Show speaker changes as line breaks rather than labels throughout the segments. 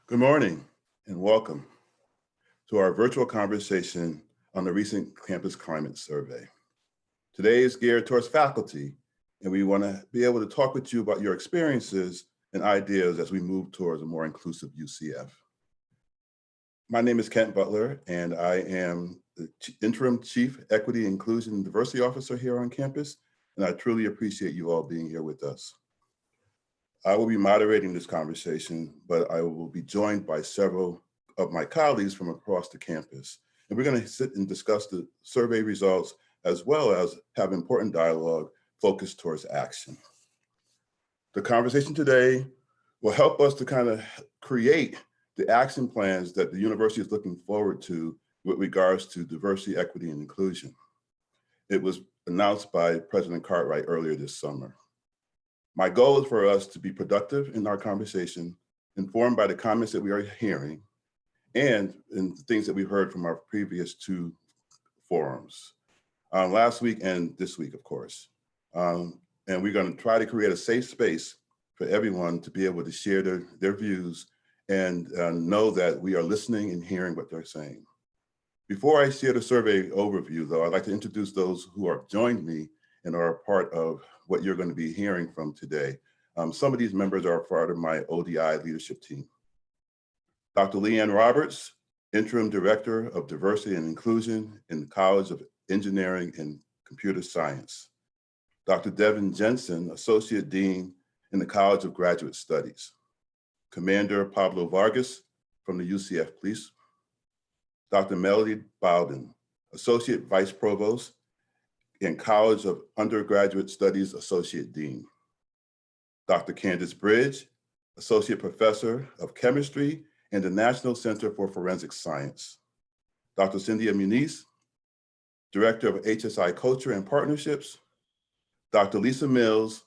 Good morning and welcome to our virtual conversation on the recent campus climate survey. Today is geared towards faculty, and we want to be able to talk with you about your experiences and ideas as we move towards a more inclusive UCF. My name is Kent Butler, and I am the Interim Chief Equity, Inclusion, and Diversity Officer here on campus, and I truly appreciate you all being here with us. I will be moderating this conversation, but I will be joined by several of my colleagues from across the campus. And we're going to sit and discuss the survey results as well as have important dialogue focused towards action. The conversation today will help us to kind of create the action plans that the university is looking forward to with regards to diversity, equity, and inclusion. It was announced by President Cartwright earlier this summer. My goal is for us to be productive in our conversation, informed by the comments that we are hearing, and in the things that we've heard from our previous two forums, last week and this week, of course. And we're going to try to create a safe space for everyone to be able to share their views and know that we are listening and hearing what they're saying. Before I share the survey overview, though, I'd like to introduce those who have joined me and are a part of what you're going to be hearing from today. Some of these members are part of my ODI leadership team. Dr. Leanne Roberts, Interim Director of Diversity and Inclusion in the College of Engineering and Computer Science. Dr. Devin Jensen, Associate Dean in the College of Graduate Studies. Commander Pablo Vargas from the UCF Police. Dr. Melody Bowden, Associate Vice Provost in College of Undergraduate Studies Associate Dean. Dr. Candace Bridge, Associate Professor of Chemistry in the National Center for Forensic Science. Dr. Cynthia Muniz, Director of HSI Culture and Partnerships. Dr. Lisa Mills,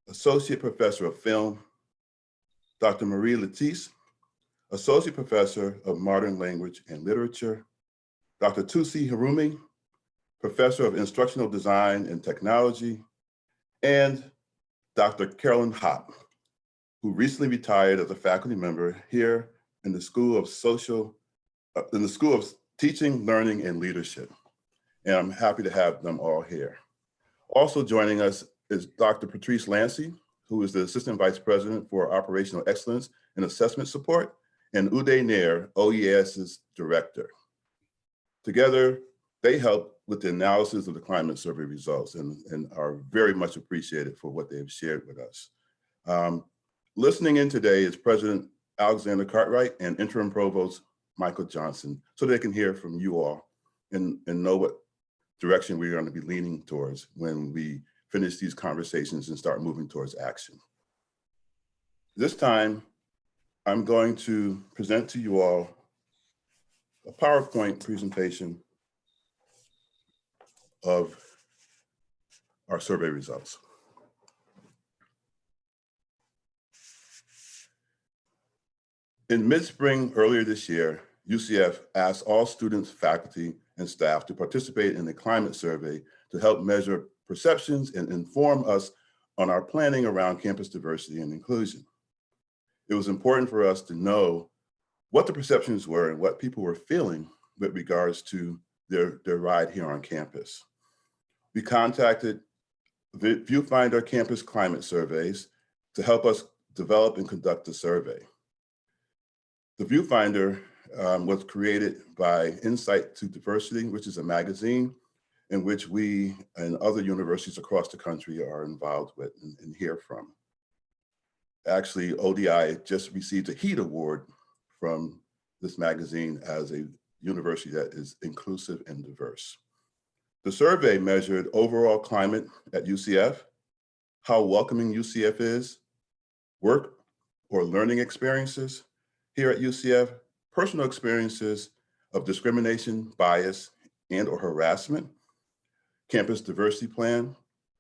Associate Professor of Film. Dr. Marie Latisse, Associate Professor of Modern Language and Literature. Dr. Tusi Harumi, Professor of Instructional Design and Technology, and Dr. Carolyn Hopp, who recently retired as a faculty member here in the School of Teaching, Learning, and Leadership. And I'm happy to have them all here. Also joining us is Dr. Patrice Lancy, who is the Assistant Vice President for Operational Excellence and Assessment Support, and Uday Nair, OES's Director. Together, they help with the analysis of the climate survey results and are very much appreciated for what they've shared with us. Listening in today is President Alexander Cartwright and Interim Provost Michael Johnson, so they can hear from you all and know what direction we're going to be leaning towards when we finish these conversations and start moving towards action. This time, I'm going to present to you all a PowerPoint presentation of our survey results. In mid-spring earlier this year, UCF asked all students, faculty, and staff to participate in the climate survey to help measure perceptions and inform us on our planning around campus diversity and inclusion. It was important for us to know what the perceptions were and what people were feeling with regards to their ride here on campus. We contacted Viewfinder Campus Climate Surveys to help us develop and conduct the survey. The Viewfinder was created by Insight to Diversity, which is a magazine in which we and other universities across the country are involved with and hear from. Actually, ODI just received a HEAT award from this magazine as a university that is inclusive and diverse. The survey measured overall climate at UCF, how welcoming UCF is, work or learning experiences here at UCF, personal experiences of discrimination, bias, and or harassment, campus diversity plan,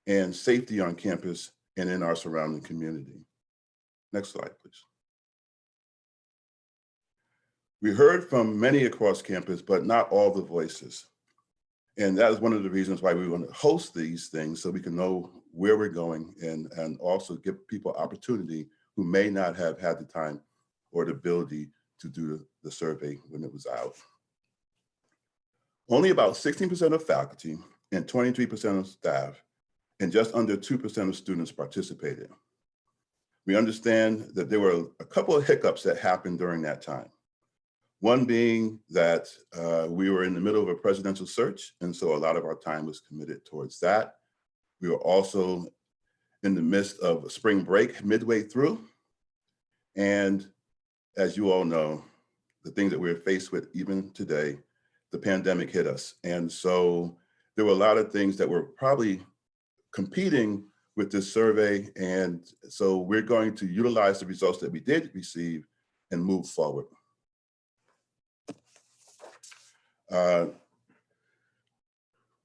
and safety on campus and in our surrounding community. Next slide, please. We heard from many across campus, but not all the voices. And that is one of the reasons why we want to host these things, so we can know where we're going and also give people opportunity who may not have had the time or the ability to do the survey when it was out. Only about 16% of faculty and 23% of staff and just under 2% of students participated. We understand that there were a couple of hiccups that happened during that time. One being that we were in the middle of a presidential search, and so a lot of our time was committed towards that. We were also in the midst of spring break midway through. And as you all know, the things that we're faced with even today, the pandemic hit us. And so there were a lot of things that were probably competing with this survey. And so we're going to utilize the results that we did receive and move forward.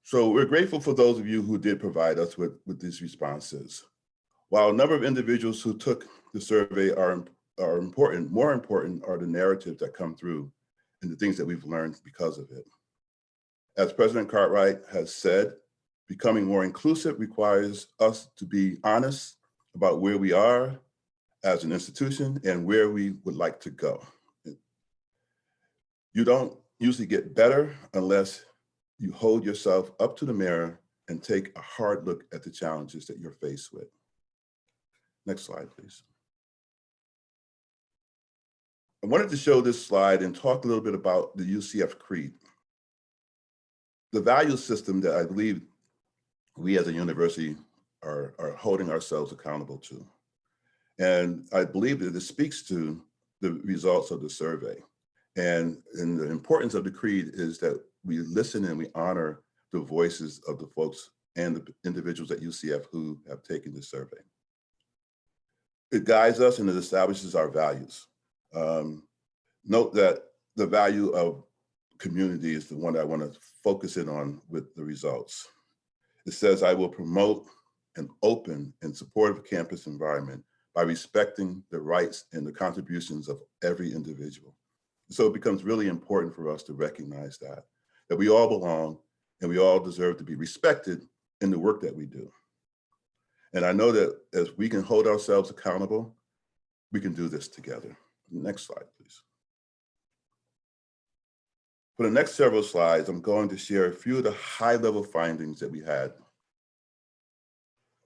So we're grateful for those of you who did provide us with these responses. While a number of individuals who took the survey are important, more important are the narratives that come through and the things that we've learned because of it. As President Cartwright has said, becoming more inclusive requires us to be honest about where we are as an institution and where we would like to go. You don't usually get better unless you hold yourself up to the mirror and take a hard look at the challenges that you're faced with. Next slide, please. I wanted to show this slide and talk a little bit about the UCF Creed, the value system that I believe we as a university are holding ourselves accountable to. And I believe that this speaks to the results of the survey. And the importance of the Creed is that we listen and we honor the voices of the folks and the individuals at UCF who have taken the survey. It guides us and it establishes our values. Note that the value of community is the one that I want to focus in on with the results. It says, I will promote an open and supportive campus environment by respecting the rights and the contributions of every individual. So it becomes really important for us to recognize that we all belong and we all deserve to be respected in the work that we do. And I know that as we can hold ourselves accountable, we can do this together. Next slide, please. For the next several slides, I'm going to share a few of the high-level findings that we had.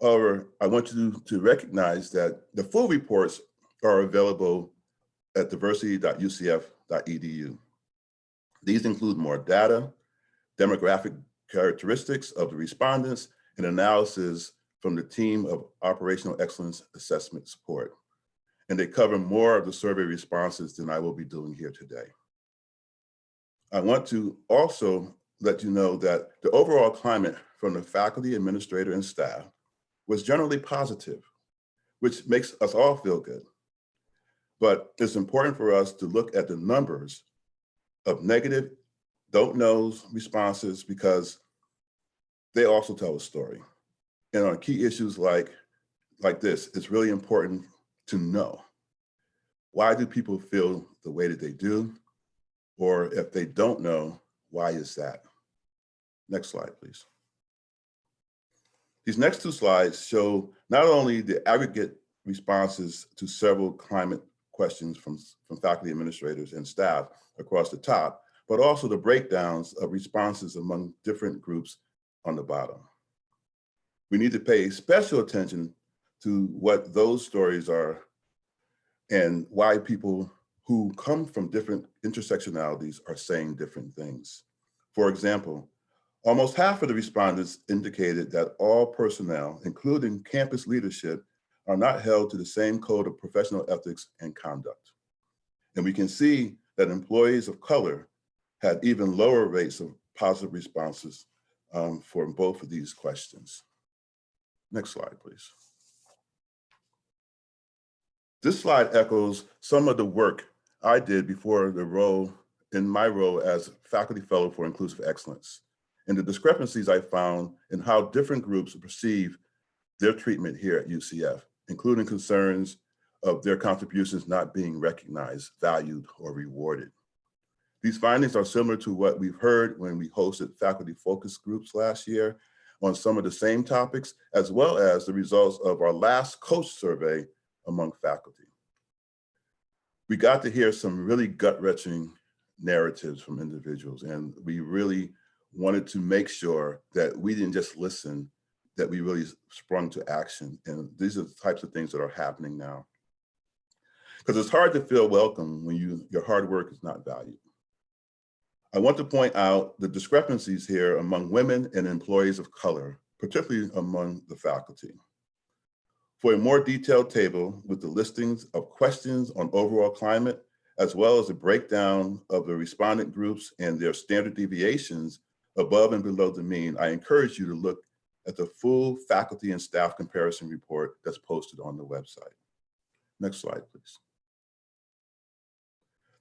However, I want you to recognize that the full reports are available at diversity.ucf.edu. These include more data, demographic characteristics of the respondents, and analysis from the team of Operational Excellence Assessment Support. And they cover more of the survey responses than I will be doing here today. I want to also let you know that the overall climate from the faculty, administrator, and staff was generally positive, which makes us all feel good. But it's important for us to look at the numbers of negative, don't knows responses because they also tell a story. And on key issues like this, it's really important to know, why do people feel the way that they do? Or if they don't know, why is that? Next slide, please. These next two slides show not only the aggregate responses to several climate questions from faculty, administrators, and staff across the top, but also the breakdowns of responses among different groups on the bottom. We need to pay special attention to what those stories are and why people who come from different intersectionalities are saying different things. For example, almost half of the respondents indicated that all personnel, including campus leadership, are not held to the same code of professional ethics and conduct. And we can see that employees of color had even lower rates of positive responses for both of these questions. Next slide, please. This slide echoes some of the work I did before in my role as faculty fellow for inclusive excellence, and the discrepancies I found in how different groups perceive their treatment here at UCF, including concerns of their contributions not being recognized, valued, or rewarded. These findings are similar to what we've heard when we hosted faculty focus groups last year on some of the same topics, as well as the results of our last coach survey among faculty. We got to hear some really gut-wrenching narratives from individuals, and we really wanted to make sure that we didn't just listen, that we really sprung to action. And these are the types of things that are happening now. Because it's hard to feel welcome when your hard work is not valued. I want to point out the discrepancies here among women and employees of color, particularly among the faculty. For a more detailed table with the listings of questions on overall climate, as well as a breakdown of the respondent groups and their standard deviations above and below the mean, I encourage you to look at the full faculty and staff comparison report that's posted on the website. Next slide, please.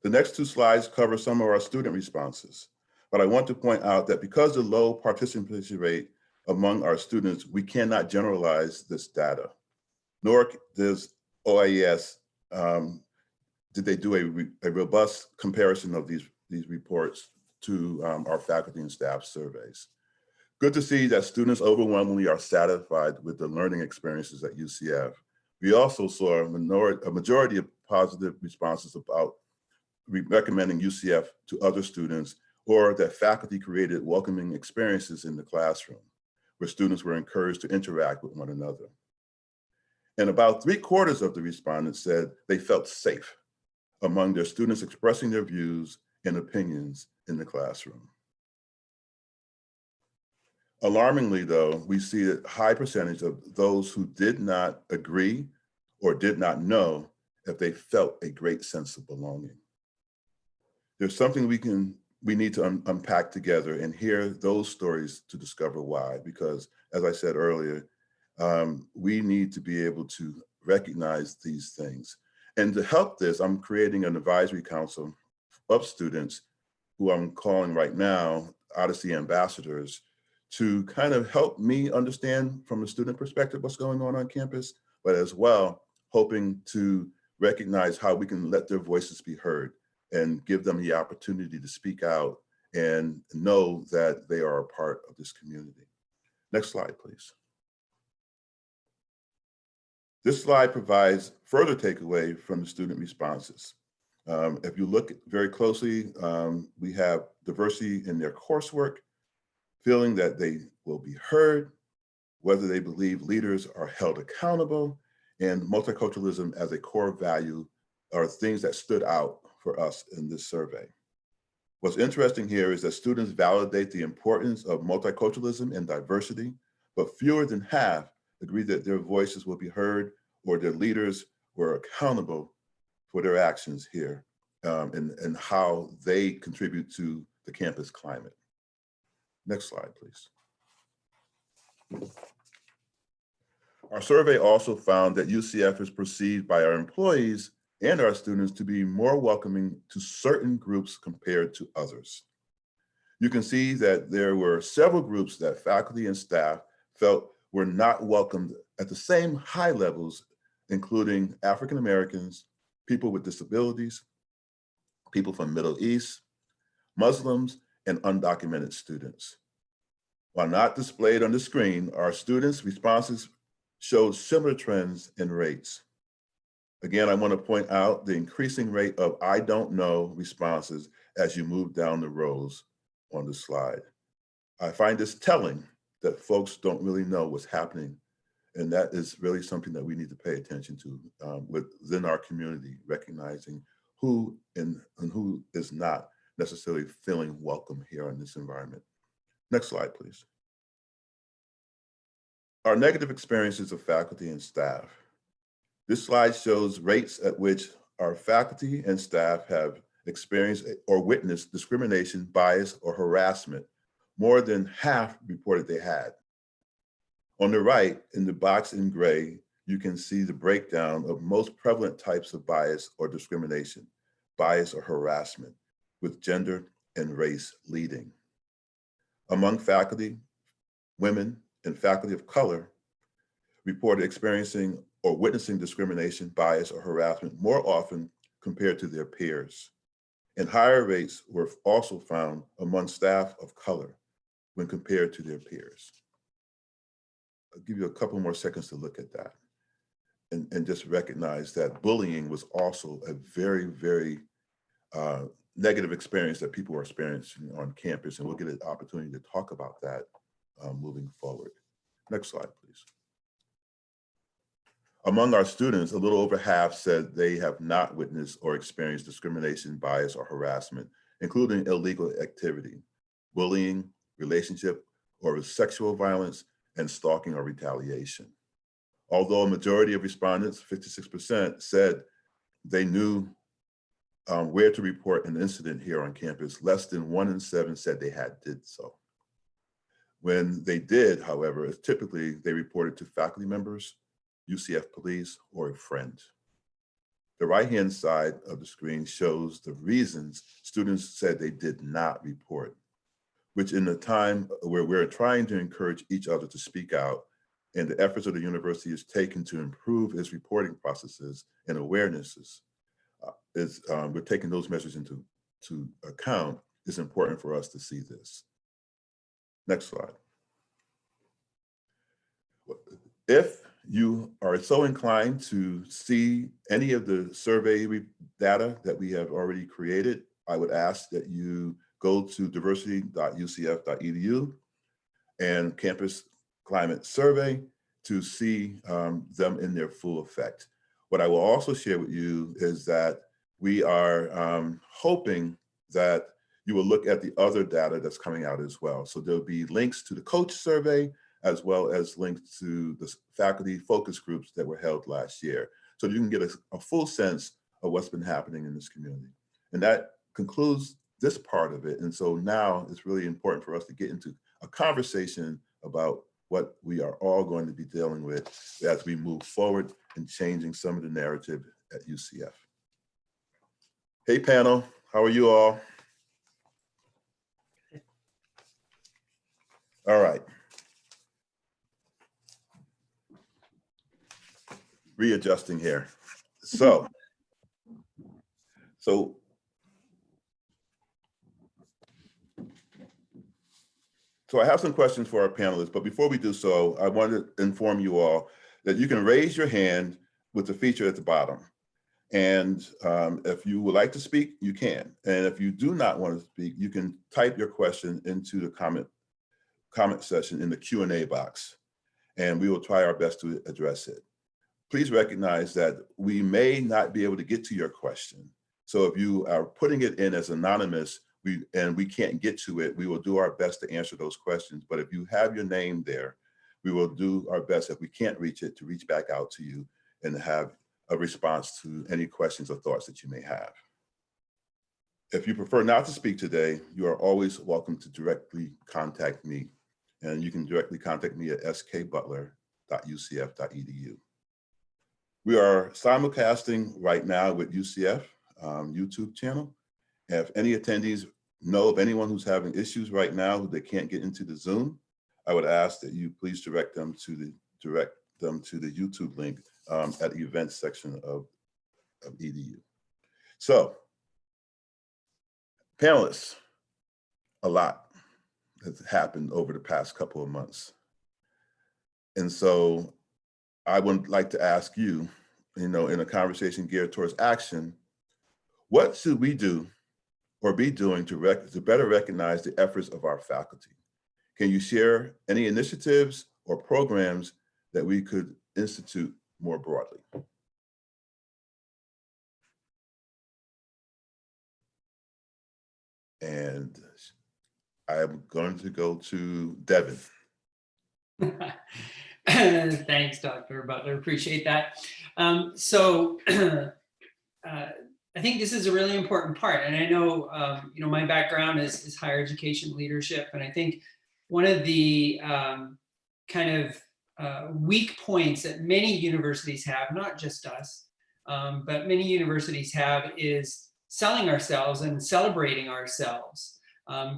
The next two slides cover some of our student responses, but I want to point out that because of the low participation rate among our students, we cannot generalize this data, nor does OIES, did they do a robust comparison of these reports to our faculty and staff surveys. Good to see that students overwhelmingly are satisfied with the learning experiences at UCF. We also saw a majority of positive responses about recommending UCF to other students, or that faculty created welcoming experiences in the classroom where students were encouraged to interact with one another. And about 3/4 of the respondents said they felt safe among their students expressing their views and opinions in the classroom. Alarmingly though, we see a high percentage of those who did not agree or did not know if they felt a great sense of belonging. There's something we need to unpack together and hear those stories to discover why, because as I said earlier, we need to be able to recognize these things. And to help this, I'm creating an advisory council of students who I'm calling right now Odyssey Ambassadors to kind of help me understand from a student perspective what's going on campus, but as well, hoping to recognize how we can let their voices be heard and give them the opportunity to speak out and know that they are a part of this community. Next slide, please. This slide provides further takeaway from the student responses. If you look very closely, we have diversity in their coursework, feeling that they will be heard, whether they believe leaders are held accountable, and multiculturalism as a core value are things that stood out for us in this survey. What's interesting here is that students validate the importance of multiculturalism and diversity, but fewer than half agree that their voices will be heard or their leaders were accountable for their actions here and how they contribute to the campus climate. Next slide, please. Our survey also found that UCF is perceived by our employees and our students to be more welcoming to certain groups compared to others. You can see that there were several groups that faculty and staff felt were not welcomed at the same high levels, including African Americans, people with disabilities, people from Middle East, Muslims, and undocumented students. While not displayed on the screen, our students' responses showed similar trends in rates. Again, I want to point out the increasing rate of I don't know responses as you move down the rows on the slide. I find this telling that folks don't really know what's happening. And that is really something that we need to pay attention to within our community, recognizing who and who is not necessarily feeling welcome here in this environment. Next slide, please. Our negative experiences of faculty and staff. This slide shows rates at which our faculty and staff have experienced or witnessed discrimination, bias, or harassment. More than half reported they had. On the right, in the box in gray, you can see the breakdown of most prevalent types of bias or discrimination, bias or harassment, with gender and race leading. Among faculty, women and faculty of color reported experiencing or witnessing discrimination, bias, or harassment more often compared to their peers. And higher rates were also found among staff of color when compared to their peers. I'll give you a couple more seconds to look at that. and just recognize that bullying was also a very, very negative experience that people are experiencing on campus, and we'll get an opportunity to talk about that moving forward. Next slide, please. Among our students, a little over half said they have not witnessed or experienced discrimination, bias, or harassment, including illegal activity, bullying, relationship or sexual violence, and stalking or retaliation. Although a majority of respondents, 56%, said they knew where to report an incident here on campus, less than 1 in 7 said they did so. When they did, however, typically they reported to faculty members, UCF police, or a friend. The right-hand side of the screen shows the reasons students said they did not report, which in the time where we're trying to encourage each other to speak out, and the efforts of the university is taken to improve its reporting processes and awarenesses, we're taking those measures into account. It's important for us to see this. Next slide. If you are so inclined to see any of the survey data that we have already created, I would ask that you go to diversity.ucf.edu and Campus Climate Survey to see them in their full effect. What I will also share with you is that we are hoping that you will look at the other data that's coming out as well. So there'll be links to the coach survey, as well as links to the faculty focus groups that were held last year. So you can get a full sense of what's been happening in this community. And that concludes this part of it. And so now it's really important for us to get into a conversation about what we are all going to be dealing with as we move forward in changing some of the narrative at UCF. Hey panel, how are you all? All right. Readjusting here. So I have some questions for our panelists, but before we do so, I want to inform you all that you can raise your hand with the feature at the bottom. And if you would like to speak, you can. And if you do not want to speak, you can type your question into the comment section in the Q&A box, and we will try our best to address it. Please recognize that we may not be able to get to your question. So if you are putting it in as anonymous and we can't get to it, we will do our best to answer those questions. But if you have your name there, we will do our best, if we can't reach it, to reach back out to you and have a response to any questions or thoughts that you may have. If you prefer not to speak today, you are always welcome to directly contact me. And you can directly contact me at skbutler.ucf.edu. We are simulcasting right now with UCF YouTube channel. If any attendees know of anyone who's having issues right now who they can't get into the Zoom, I would ask that you please direct them to the YouTube link at the events section of EDU. So, panelists, a lot has happened over the past couple of months. And so I would like to ask you, in a conversation geared towards action, what should we do or be doing to better recognize the efforts of our faculty? Can you share any initiatives or programs that we could institute more broadly? And I am going to go to Devin.
Thanks, Dr. Butler. Appreciate that. I think this is a really important part, and I know my background is higher education leadership, and I think one of the weak points that many universities have, not just us, but many universities have, is selling ourselves and celebrating ourselves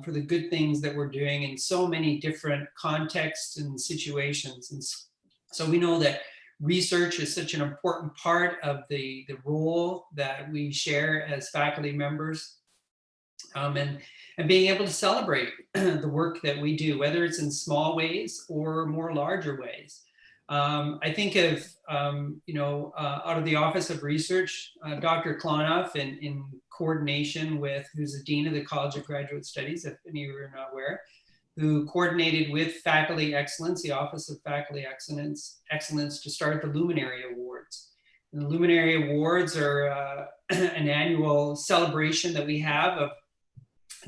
for the good things that we're doing in so many different contexts and situations. And so we know that research is such an important part of the role that we share as faculty members, and being able to celebrate the work that we do, whether it's in small ways or more larger ways. I think of, out of the Office of Research, Dr. Klonoff in coordination with, who's the Dean of the College of Graduate Studies, if any of you are not aware, who coordinated with Faculty Excellence, the Office of Faculty Excellence to start the Luminary Awards. And the Luminary Awards are an annual celebration that we have of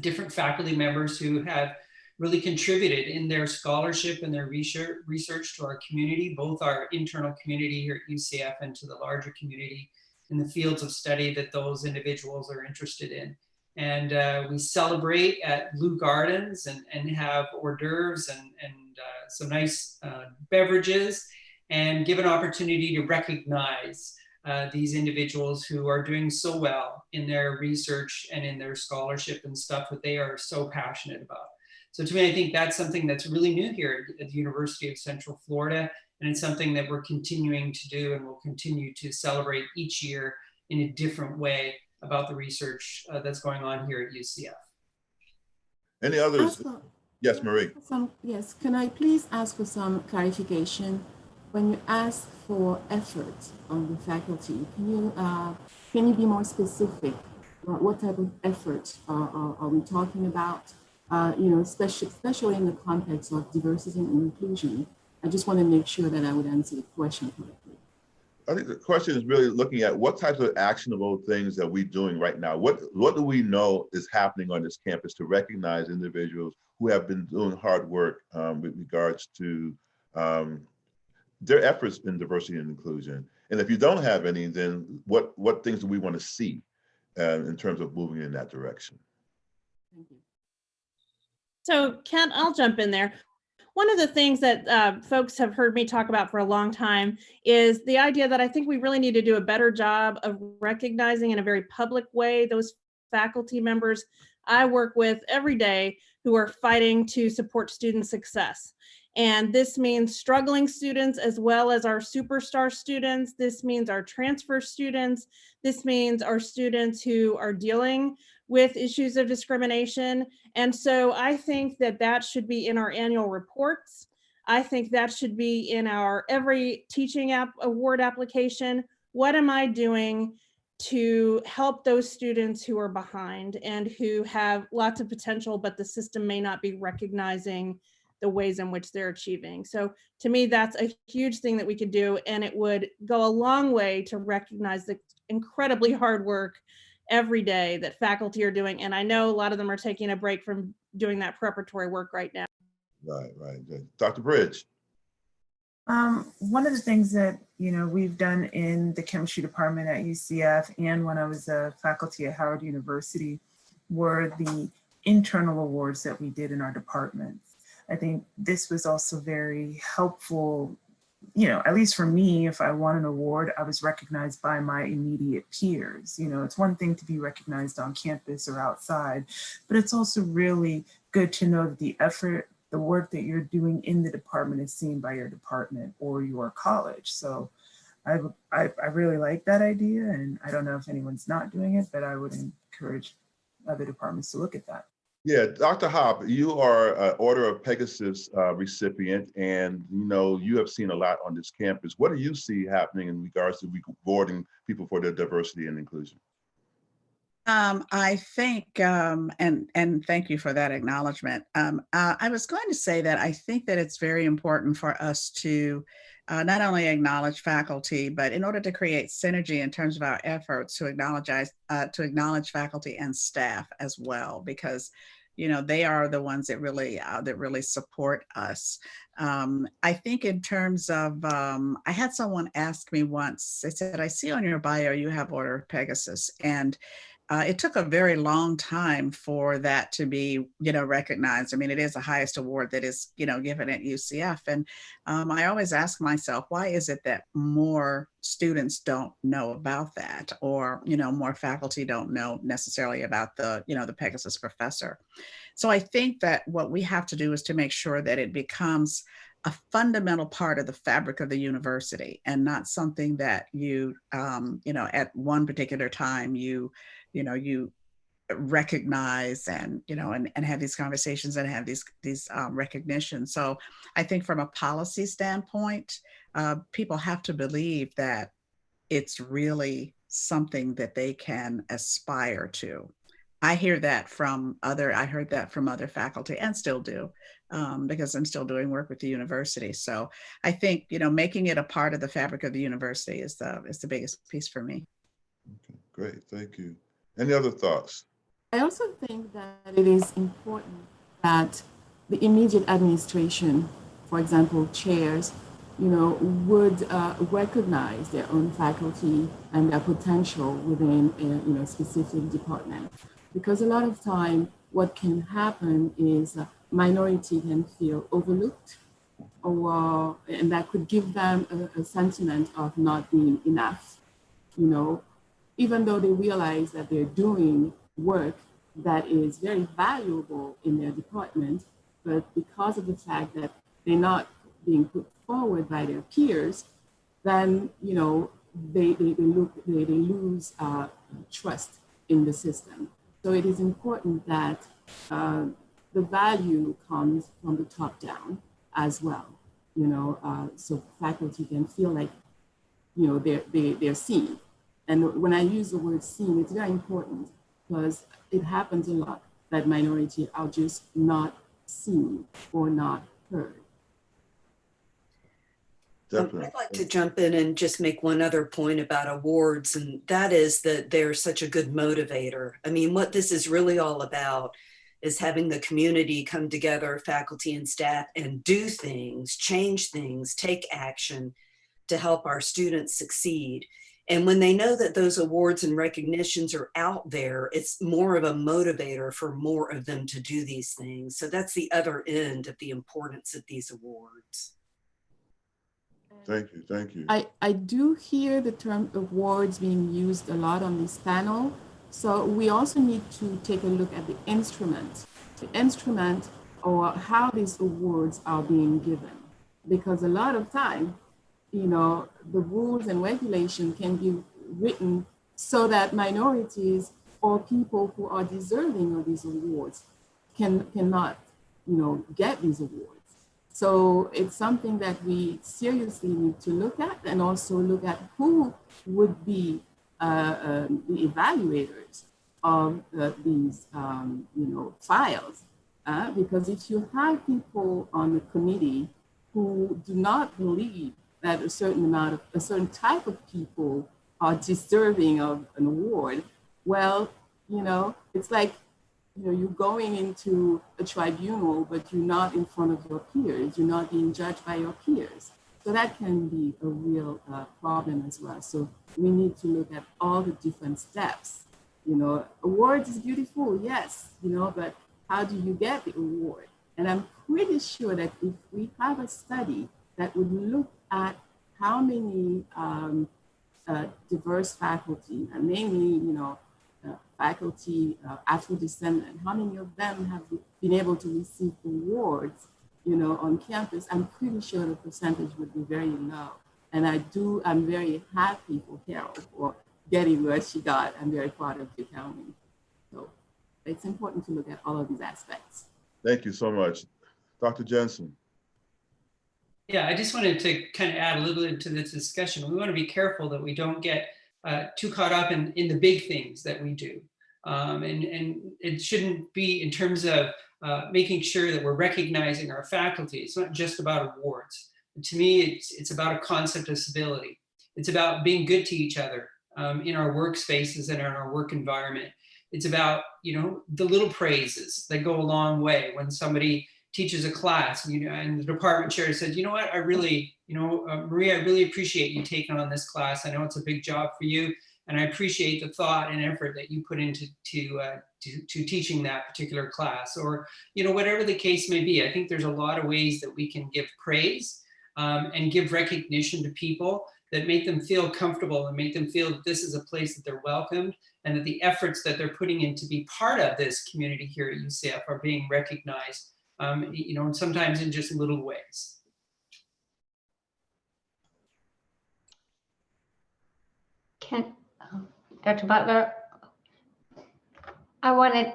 different faculty members who have really contributed in their scholarship and their research to our community, both our internal community here at UCF and to the larger community in the fields of study that those individuals are interested in. And we celebrate at Blue Gardens and have hors d'oeuvres and some nice beverages, and give an opportunity to recognize these individuals who are doing so well in their research and in their scholarship and stuff that they are so passionate about. So to me, I think that's something that's really new here at the University of Central Florida, and it's something that we're continuing to do and will continue to celebrate each year in a different way about the research that's going on here at UCF.
Any others? Yes, Marie.
Yes, can I please ask for some clarification? When you ask for effort on the faculty, can you be more specific? What type of effort are we talking about? Especially in the context of diversity and inclusion. I just want to make sure that I would answer the question correctly.
I think the question is really looking at what types of actionable things are we doing right now? What do we know is happening on this campus to recognize individuals who have been doing hard work with regards to their efforts in diversity and inclusion? And if you don't have any, then what things do we want to see in terms of moving in that direction?
Thank you.
So Kent, I'll jump in there. One of the things that folks have heard me talk about for a long time is the idea that I think we really need to do a better job of recognizing in a very public way those faculty members I work with every day who are fighting to support student success. And this means struggling students as well as our superstar students. This means our transfer students. This means our students who are dealing with issues of discrimination. And so I think that that should be in our annual reports. I think that should be in our every teaching award application. What am I doing to help those students who are behind and who have lots of potential, but the system may not be recognizing the ways in which they're achieving? So to me, that's a huge thing that we could do, and it would go a long way to recognize the incredibly hard work every day that faculty are doing. And I know a lot of them are taking a break from doing that preparatory work right now.
Right. Dr. Bridge.
One of the things that we've done in the chemistry department at UCF and when I was a faculty at Howard University were the internal awards that we did in our departments. I think this was also very helpful, at least for me. If I won an award, I was recognized by my immediate peers. It's one thing to be recognized on campus or outside, but it's also really good to know that the effort, the work that you're doing in the department is seen by your department or your college. So I really like that idea, and I don't know if anyone's not doing it, but I would encourage other departments to look at that.
Yeah, Dr. Hopp, you are an Order of Pegasus recipient, and you have seen a lot on this campus. What do you see happening in regards to rewarding people for their diversity and inclusion?
I think, and thank you for that acknowledgement. I was going to say that I think that it's very important for us to not only acknowledge faculty, but in order to create synergy in terms of our efforts to acknowledge faculty and staff as well, because they are the ones that really support us. I think in terms of, I had someone ask me once, they said, I see on your bio you have Order of Pegasus, and it took a very long time for that to be, recognized. I mean, it is the highest award that is, given at UCF. And I always ask myself, why is it that more students don't know about that, or, more faculty don't know necessarily about the, the Pegasus professor? So I think that what we have to do is to make sure that it becomes a fundamental part of the fabric of the university, and not something that you, at one particular time, you recognize and, you know, and have these conversations and have these recognition. So I think from a policy standpoint, people have to believe that it's really something that they can aspire to. I heard that from other faculty, and still do, because I'm still doing work with the university. So I think, you know, making it a part of the fabric of the university is the biggest piece for me.
Okay, great, thank you. Any other thoughts?
I also think that it is important that the immediate administration, for example, chairs, you know, would recognize their own faculty and their potential within a, you know, specific department. Because a lot of time, what can happen is minority can feel overlooked, or and that could give them a sentiment of not being enough, you know, even though they realize that they're doing work that is very valuable in their department, but because of the fact that they're not being put forward by their peers, then, you know, they lose trust in the system. So it is important that the value comes from the top down as well, you know, so faculty can feel like, you know, they're seen. And when I use the word seen, it's very important because it happens a lot that minority are just not seen or not heard.
Definitely.
I'd like to jump in and just make one other point about awards, and that is that they're such a good motivator. I mean, what this is really all about is having the community come together, faculty and staff, and do things, change things, take action to help our students succeed. And when they know that those awards and recognitions are out there, it's more of a motivator for more of them to do these things. So that's the other end of the importance of these awards.
Thank you, thank you.
I do hear the term awards being used a lot on this panel. So we also need to take a look at the instrument or how these awards are being given. Because a lot of time, you know, the rules and regulation can be written so that minorities or people who are deserving of these awards cannot, you know, get these awards. So it's something that we seriously need to look at, and also look at who would be the evaluators of these, you know, files. Because if you have people on the committee who do not believe that a certain type of people are deserving of an award, well, you know, it's like, you know, you're going into a tribunal, but you're not in front of your peers. You're not being judged by your peers. So that can be a real problem as well. So we need to look at all the different steps. You know, awards is beautiful, yes, you know, but how do you get the award? And I'm pretty sure that if we have a study that would look at how many diverse faculty, and mainly, you know, faculty Afro-descendant, how many of them have been able to receive awards, you know, on campus, I'm pretty sure the percentage would be very low. And I'm very happy for Carol for getting what she got. I'm very proud of the county. So it's important to look at all of these aspects.
Thank you so much. Dr. Jensen.
Yeah, I just wanted to kind of add a little bit to this discussion. We want to be careful that we don't get too caught up in the big things that we do. And it shouldn't be in terms of making sure that we're recognizing our faculty. It's not just about awards. To me, it's about a concept of civility. It's about being good to each other in our workspaces and in our work environment. It's about, you know, the little praises that go a long way when somebody teaches a class, you know, and the department chair says, you know what, I really, you know, Maria, I really appreciate you taking on this class. I know it's a big job for you, and I appreciate the thought and effort that you put into to teaching that particular class, or, you know, whatever the case may be. I think there's a lot of ways that we can give praise and give recognition to people that make them feel comfortable and make them feel that this is a place that they're welcomed, and that the efforts that they're putting in to be part of this community here at UCF are being recognized. You know, and sometimes in just little ways.
Dr. Butler? I wanted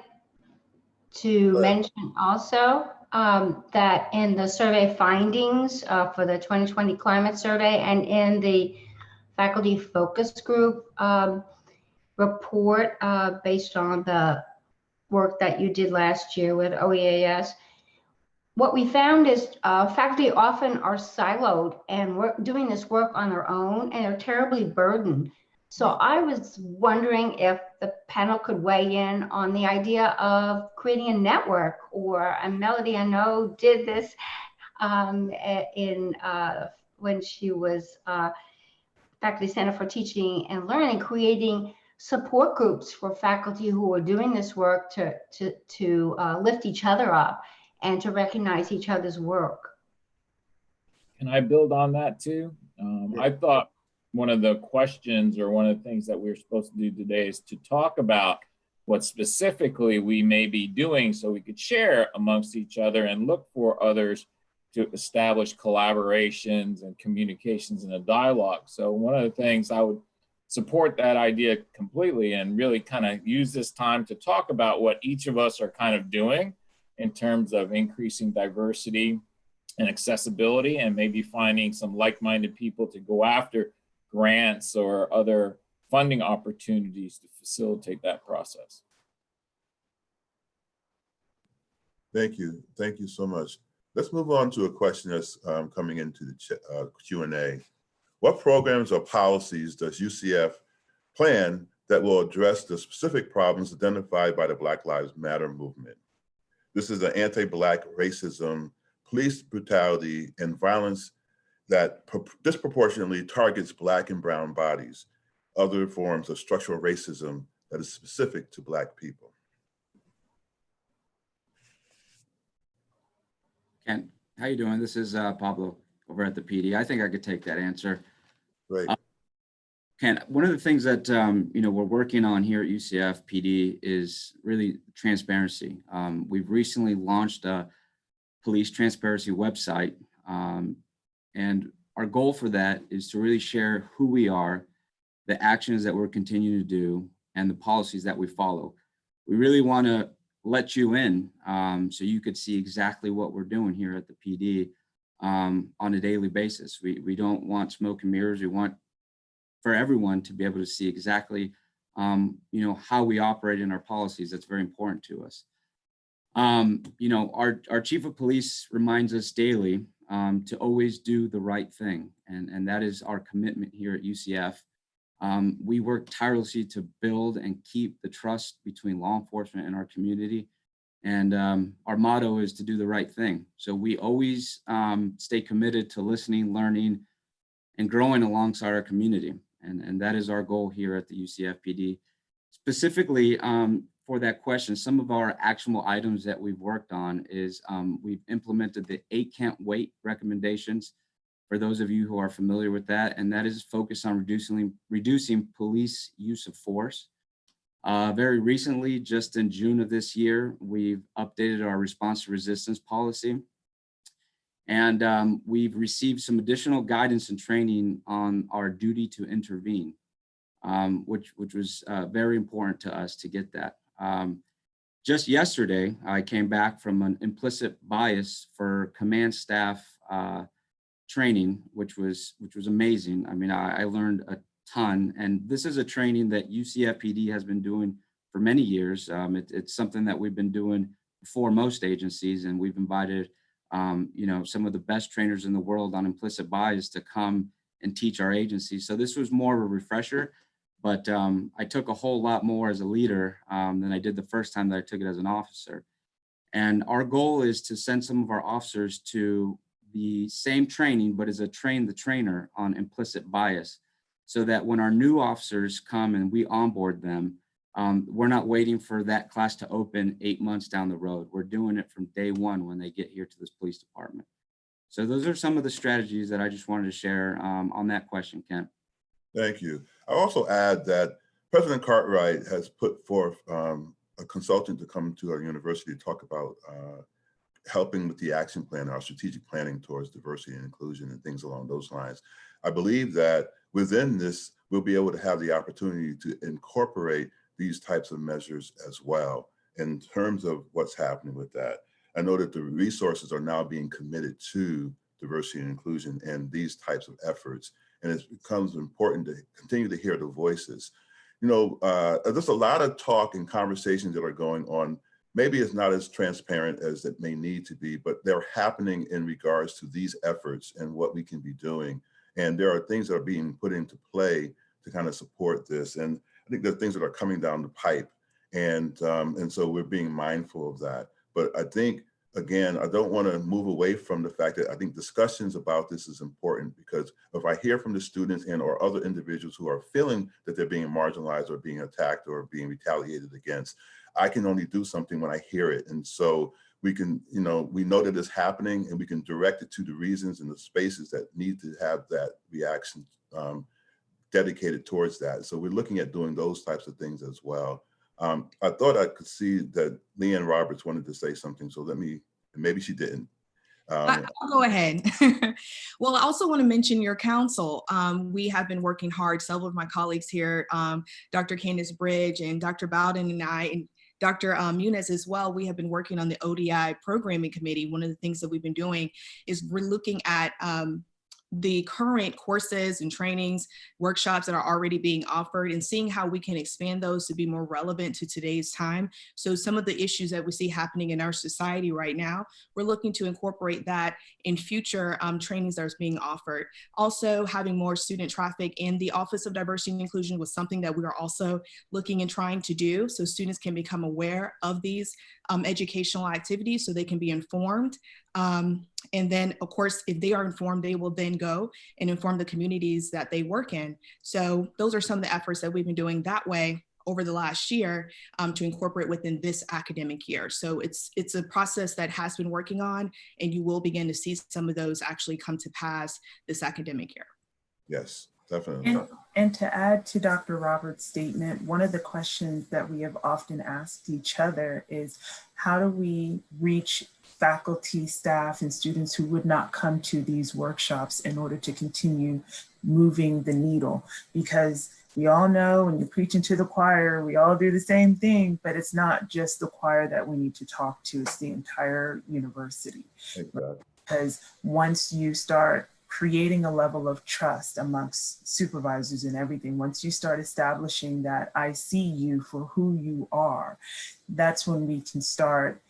to
Go ahead.
mention also that in the survey findings for the 2020 climate survey and in the faculty focus group report based on the work that you did last year with OEAS, what we found is faculty often are siloed and doing this work on their own, and they're terribly burdened. So I was wondering if the panel could weigh in on the idea of creating a network, or Melody, I know, did this when she was Faculty Center for Teaching and Learning, creating support groups for faculty who are doing this work to lift each other up and to recognize each other's work.
Can I build on that too? I thought one of the questions or one of the things that we're supposed to do today is to talk about what specifically we may be doing so we could share amongst each other and look for others to establish collaborations and communications and a dialogue. So one of the things I would support that idea completely and really kind of use this time to talk about what each of us are kind of doing in terms of increasing diversity and accessibility, and maybe finding some like-minded people to go after grants or other funding opportunities to facilitate that process.
Thank you. Thank you so much. Let's move on to a question that's coming into the Q&A. What programs or policies does UCF plan that will address the specific problems identified by the Black Lives Matter movement? This is the anti-Black racism, police brutality, and violence that disproportionately targets Black and brown bodies, other forms of structural racism that is specific to Black people.
Kent, how you doing? This is Pablo over at the PD. I think I could take that answer.
Great.
Kent, one of the things that we're working on here at UCF PD is really transparency. We've recently launched a police transparency website, and our goal for that is to really share who we are, the actions that we're continuing to do, and the policies that we follow. We really want to let you in so you could see exactly what we're doing here at the PD on a daily basis. We don't want smoke and mirrors. We want for everyone to be able to see exactly how we operate in our policies. That's very important to us. Our chief of police reminds us daily to always do the right thing. And that is our commitment here at UCF. We work tirelessly to build and keep the trust between law enforcement and our community. And our motto is to do the right thing. So we always stay committed to listening, learning, and growing alongside our community. And that is our goal here at the UCF PD. Specifically, for that question, some of our actionable items that we've worked on is we've implemented the 8 Can't Wait recommendations, for those of you who are familiar with that, and that is focused on reducing police use of force. Very recently, just in June of this year, we've updated our response to resistance policy. And we've received some additional guidance and training on our duty to intervene, which was very important to us to get that. Just yesterday, I came back from an implicit bias for command staff training, which was amazing. I mean, I learned a ton, and this is a training that UCF PD has been doing for many years. It's something that we've been doing before most agencies, and we've invited some of the best trainers in the world on implicit bias to come and teach our agency. So this was more of a refresher, but I took a whole lot more as a leader than I did the first time that I took it as an officer. And our goal is to send some of our officers to the same training, but as a train the trainer on implicit bias, so that when our new officers come and we onboard them, we're not waiting for that class to open 8 months down the road. We're doing it from day one when they get here to this police department. So those are some of the strategies that I just wanted to share on that question, Kent.
Thank you. I'll also add that President Cartwright has put forth a consultant to come to our university to talk about helping with the action plan, our strategic planning towards diversity and inclusion and things along those lines. I believe that within this, we'll be able to have the opportunity to incorporate these types of measures as well in terms of what's happening with that. I know that the resources are now being committed to diversity and inclusion and these types of efforts. And it becomes important to continue to hear the voices. There's a lot of talk and conversations that are going on. Maybe it's not as transparent as it may need to be, but they're happening in regards to these efforts and what we can be doing. And there are things that are being put into play to kind of support this. And I think there are things that are coming down the pipe. And so we're being mindful of that. But I think, again, I don't want to move away from the fact that I think discussions about this is important, because if I hear from the students and or other individuals who are feeling that they're being marginalized or being attacked or being retaliated against, I can only do something when I hear it. And so we can, we know that it's happening, and we can direct it to the reasons and the spaces that need to have that reaction dedicated towards that. So we're looking at doing those types of things as well. I thought I could see that Leanne Roberts wanted to say something, so maybe she didn't.
I'll go ahead. Well, I also want to mention your council. We have been working hard, several of my colleagues here, Dr. Candace Bridge and Dr. Bowden and I, and Dr. Muniz as well. We have been working on the ODI programming committee. One of the things that we've been doing is we're looking at the current courses and trainings, workshops that are already being offered, and seeing how we can expand those to be more relevant to today's time. So some of the issues that we see happening in our society right now, we're looking to incorporate that in future trainings that are being offered. Also, having more student traffic in the Office of Diversity and Inclusion was something that we are also looking and trying to do, so students can become aware of these educational activities so they can be informed. And then, of course, if they are informed, they will then go and inform the communities that they work in. So those are some of the efforts that we've been doing that way over the last year to incorporate within this academic year. So it's a process that has been working on, and you will begin to see some of those actually come to pass this academic year.
Yes, definitely.
And to add to Dr. Roberts' statement, one of the questions that we have often asked each other is, how do we reach faculty, staff, and students who would not come to these workshops in order to continue moving the needle? Because we all know when you're preaching to the choir, we all do the same thing, but it's not just the choir that we need to talk to, it's the entire university.
Exactly.
Because once you start creating a level of trust amongst supervisors and everything, once you start establishing that I see you for who you are, that's when we can start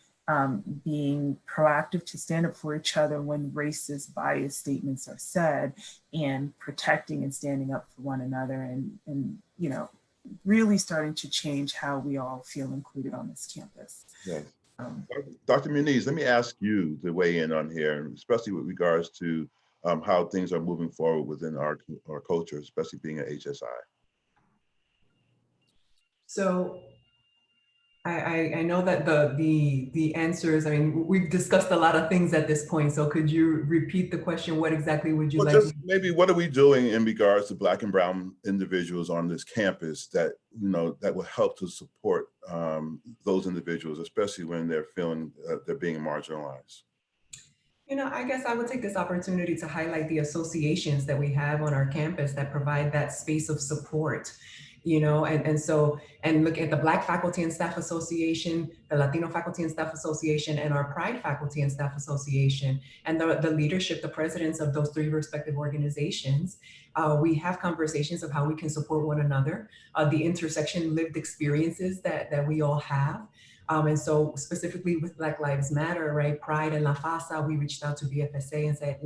being proactive to stand up for each other when racist, biased statements are said, and protecting and standing up for one another, and really starting to change how we all feel included on this campus.
Yes. Dr. Muniz, let me ask you to weigh in on here, especially with regards to how things are moving forward within our culture, especially being at HSI.
So I know that the answers, I mean, we've discussed a lot of things at this point. So could you repeat the question? What exactly would you like?
Just maybe what are we doing in regards to Black and Brown individuals on this campus that, that will help to support those individuals, especially when they're feeling they're being marginalized?
I guess I would take this opportunity to highlight the associations that we have on our campus that provide that space of support. And look at the Black Faculty and Staff Association, the Latino Faculty and Staff Association, and our Pride Faculty and Staff Association, and the leadership, the presidents of those three respective organizations. We have conversations of how we can support one another, the intersection lived experiences that we all have. And so specifically with Black Lives Matter, right, Pride and La FASA, we reached out to BFSA and said,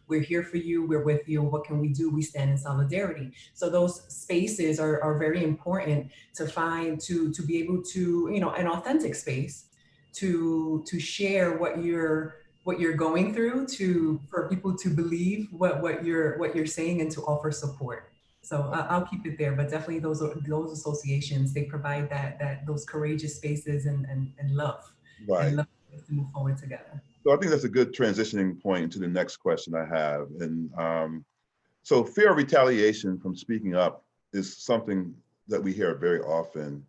we're here for you, we're with you, what can we do? We stand in solidarity. So those spaces are very important to find, to be able to, an authentic space to share what you're going through, for people to believe what you're saying and to offer support. So I'll keep it there, but definitely those associations, they provide those courageous spaces and love,
right,
and love to move forward together.
So I think that's a good transitioning point to the next question I have. And so fear of retaliation from speaking up is something that we hear very often.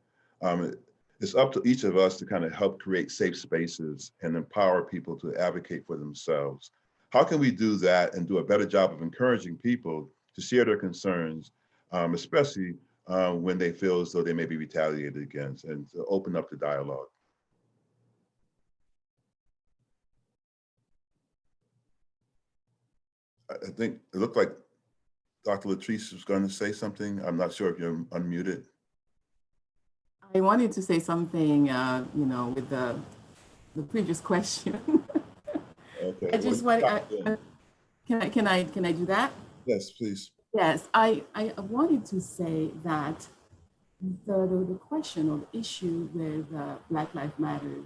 It's up to each of us to kind of help create safe spaces and empower people to advocate for themselves. How can we do that and do a better job of encouraging people to share their concerns, especially when they feel as though they may be retaliated against, and to open up the dialogue. I think it looked like Dr. Latrice was going to say something. I'm not sure if you're unmuted.
I wanted to say something, with the previous question.
Okay.
I just want, can I do that?
Yes, please.
Yes, I wanted to say that the question or the issue with Black Lives Matter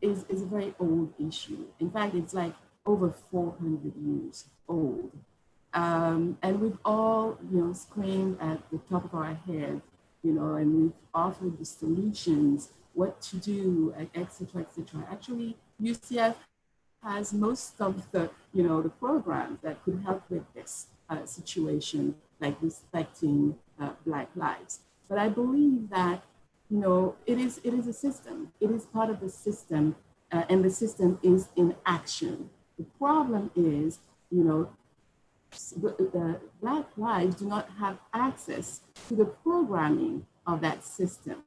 is a very old issue. In fact, it's like over 400 years old. And we've all, screamed at the top of our head, and we've offered the solutions, what to do, et cetera, et cetera. Actually, UCF has most of the, the programs that could help with this situation, like respecting Black lives. But I believe that, it is a system. It is part of the system, and the system is in action. The problem is, the Black lives do not have access to the programming of that system.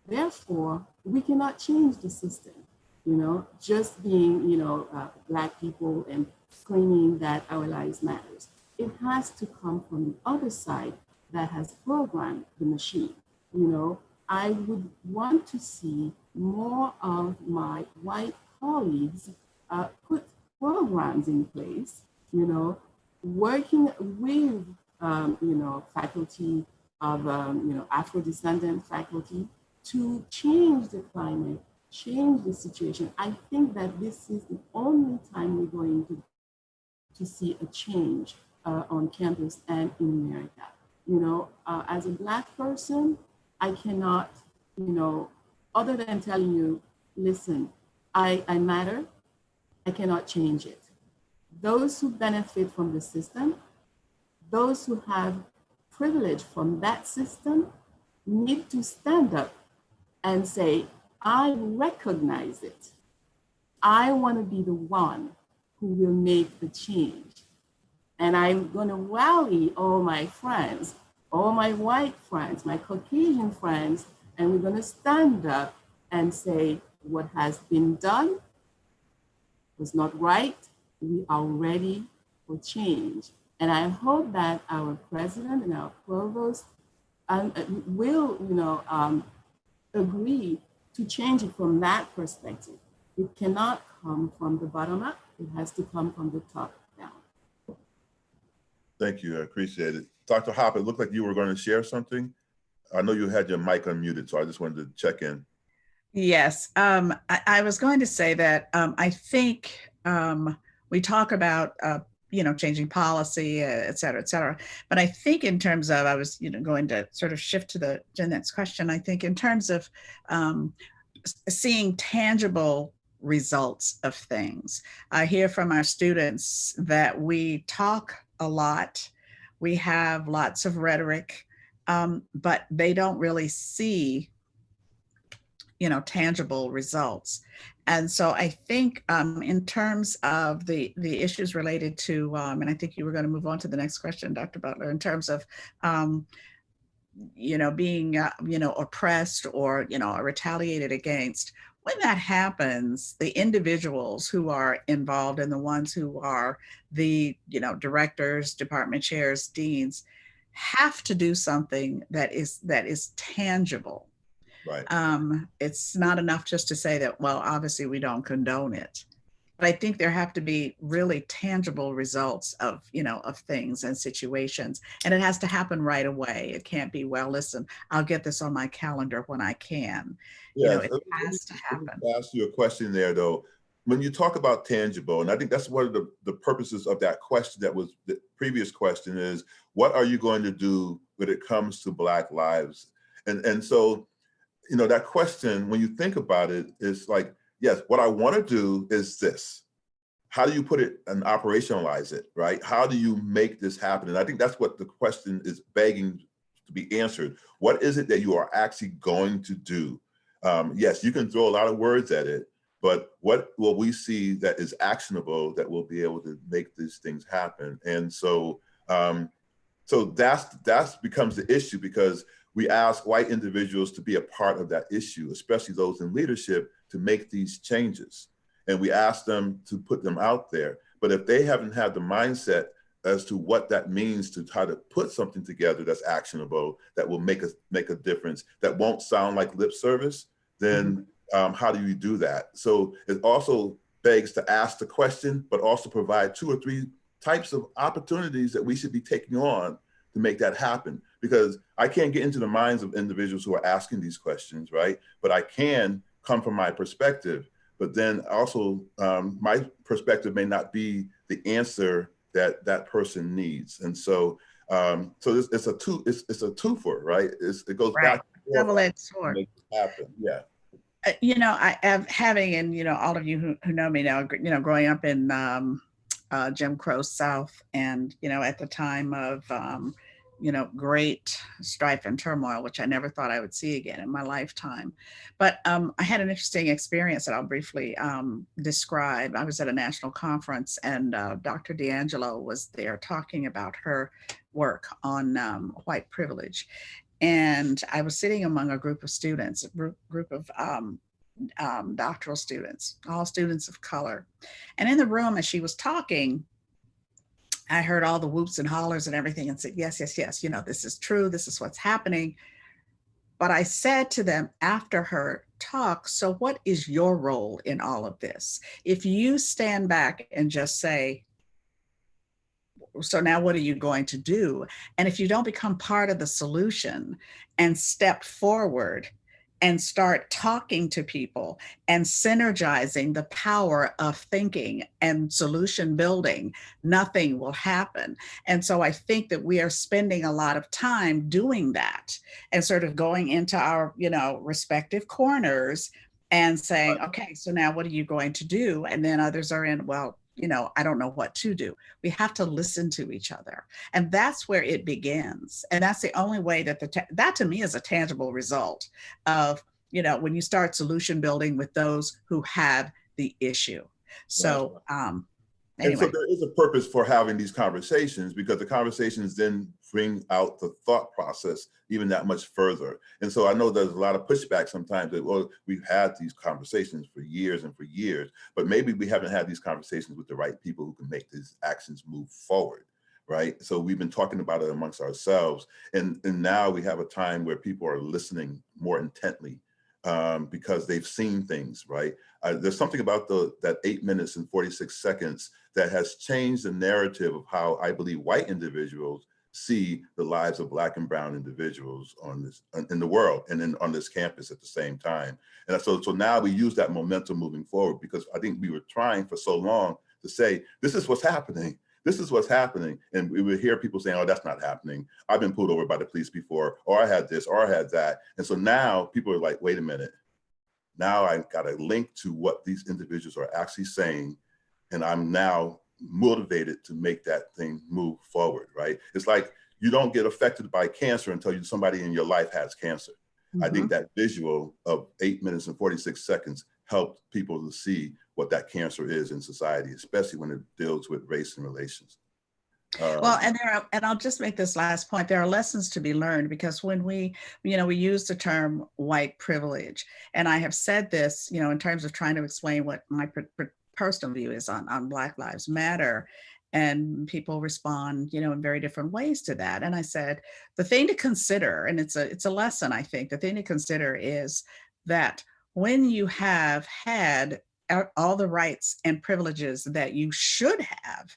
Therefore, we cannot change the system. Just being, Black people and screaming that our lives matters. It has to come from the other side that has programmed the machine. I would want to see more of my white colleagues put programs in place, working with, faculty of, Afro-descendant faculty to change the climate, change the situation. I think that this is the only time we're going to see a change on campus and in America. As a Black person, I cannot, other than telling you, listen, I matter, I cannot change it. Those who benefit from the system, those who have privilege from that system need to stand up and say, I recognize it. I want to be the one who will make the change. And I'm going to rally all my friends, all my white friends, my Caucasian friends, and we're going to stand up and say what has been done was not right. We are ready for change. And I hope that our president and our provost will, agree to change it from that perspective. It cannot come from the bottom up. It has to come from the top down.
Thank you. I appreciate it. Dr. Hopper, it looked like you were going to share something. I know you had your mic unmuted, so I just wanted to check in.
Yes, I was going to say that I think we talk about, changing policy, et cetera, but I think in terms of, I was, going to sort of shift to the next question. I think in terms of seeing tangible results of things. I hear from our students that we talk a lot, we have lots of rhetoric, but they don't really see tangible results. And so I think in terms of the issues related to, and I think you were going to move on to the next question, Dr. Butler, in terms of, being, oppressed or, retaliated against, when that happens, the individuals who are involved and the ones who are the, directors, department chairs, deans, have to do something that is tangible.
Right.
It's not enough just to say that, well, obviously we don't condone it. But I think there have to be really tangible results of, of things and situations. And it has to happen right away. It can't be, well, listen, I'll get this on my calendar when I can.
Yes.
It has to happen.
Let me ask you a question there, though. When you talk about tangible, and I think that's one of the purposes of that question that was the previous question is, what are you going to do when it comes to Black lives? And so, that question, when you think about it, is like, yes, what I want to do is this. How do you put it and operationalize it, right? How do you make this happen? And I think that's what the question is begging to be answered. What is it that you are actually going to do? Yes, you can throw a lot of words at it, but what will we see that is actionable that will be able to make these things happen? And so, so that's becomes the issue, because we ask white individuals to be a part of that issue, especially those in leadership, to make these changes. And we ask them to put them out there. But if they haven't had the mindset as to what that means to try to put something together that's actionable, that will make a difference, that won't sound like lip service, then how do you do that? So it also begs to ask the question, but also provide 2 or 3 types of opportunities that we should be taking on to make that happen. Because I can't get into the minds of individuals who are asking these questions, right? But I can come from my perspective. But then also my perspective may not be the answer that that person needs. And so it's a twofer, right? It goes
Right.
back
Double-edged sword.
to make it happen. Yeah.
You know, I have having, and you know, all of you who know me now, you know, growing up in Jim Crow South, and you know, at the time of you know, great strife and turmoil, which I never thought I would see again in my lifetime. But I had an interesting experience that I'll briefly describe. I was at a national conference, and Dr. D'Angelo was there talking about her work on white privilege. And I was sitting among a group of students, a group of doctoral students, all students of color. And in the room, as she was talking, I heard all the whoops and hollers and everything, and said, yes, yes, yes, you know, this is true. This is what's happening. But I said to them after her talk, so what is your role in all of this? If you stand back and just say, so now what are you going to do? And if you don't become part of the solution and step forward and start talking to people and synergizing the power of thinking and solution building, nothing will happen. And so I think that we are spending a lot of time doing that and sort of going into our, you know, respective corners and saying, okay, so now what are you going to do? And then others are in, well, you know, I don't know what to do. We have to listen to each other. And that's where it begins. And that's the only way that that to me is a tangible result of, you know, when you start solution building with those who have the issue. So anyway.
And so there is a purpose for having these conversations, because the conversations then bring out the thought process even that much further. And so I know there's a lot of pushback sometimes that, well, we've had these conversations for years and for years, but maybe we haven't had these conversations with the right people who can make these actions move forward, right? So we've been talking about it amongst ourselves. And now we have a time where people are listening more intently because they've seen things, right? There's something about that 8 minutes and 46 seconds that has changed the narrative of how I believe white individuals see the lives of Black and brown individuals in the world and on this campus at the same time. And so now we use that momentum moving forward, because I think we were trying for so long to say, this is what's happening. This is what's happening. And we would hear people saying, oh, that's not happening. I've been pulled over by the police before, or I had this, or I had that. And so now people are like, wait a minute. Now I've got a link to what these individuals are actually saying. And I'm now motivated to make that thing move forward, right? It's like you don't get affected by cancer until somebody in your life has cancer. I think that visual of 8 minutes and 46 seconds helped people to see what that cancer is in society, especially when it deals with race and relations.
Well, and I'll just make this last point. There are lessons to be learned, because when we use the term white privilege, and I have said this, you know, in terms of trying to explain what my personal view is on Black Lives Matter, and people respond, you know, in very different ways to that. And I said, the thing to consider, and it's a lesson, I think, the thing to consider is that when you have had all the rights and privileges that you should have,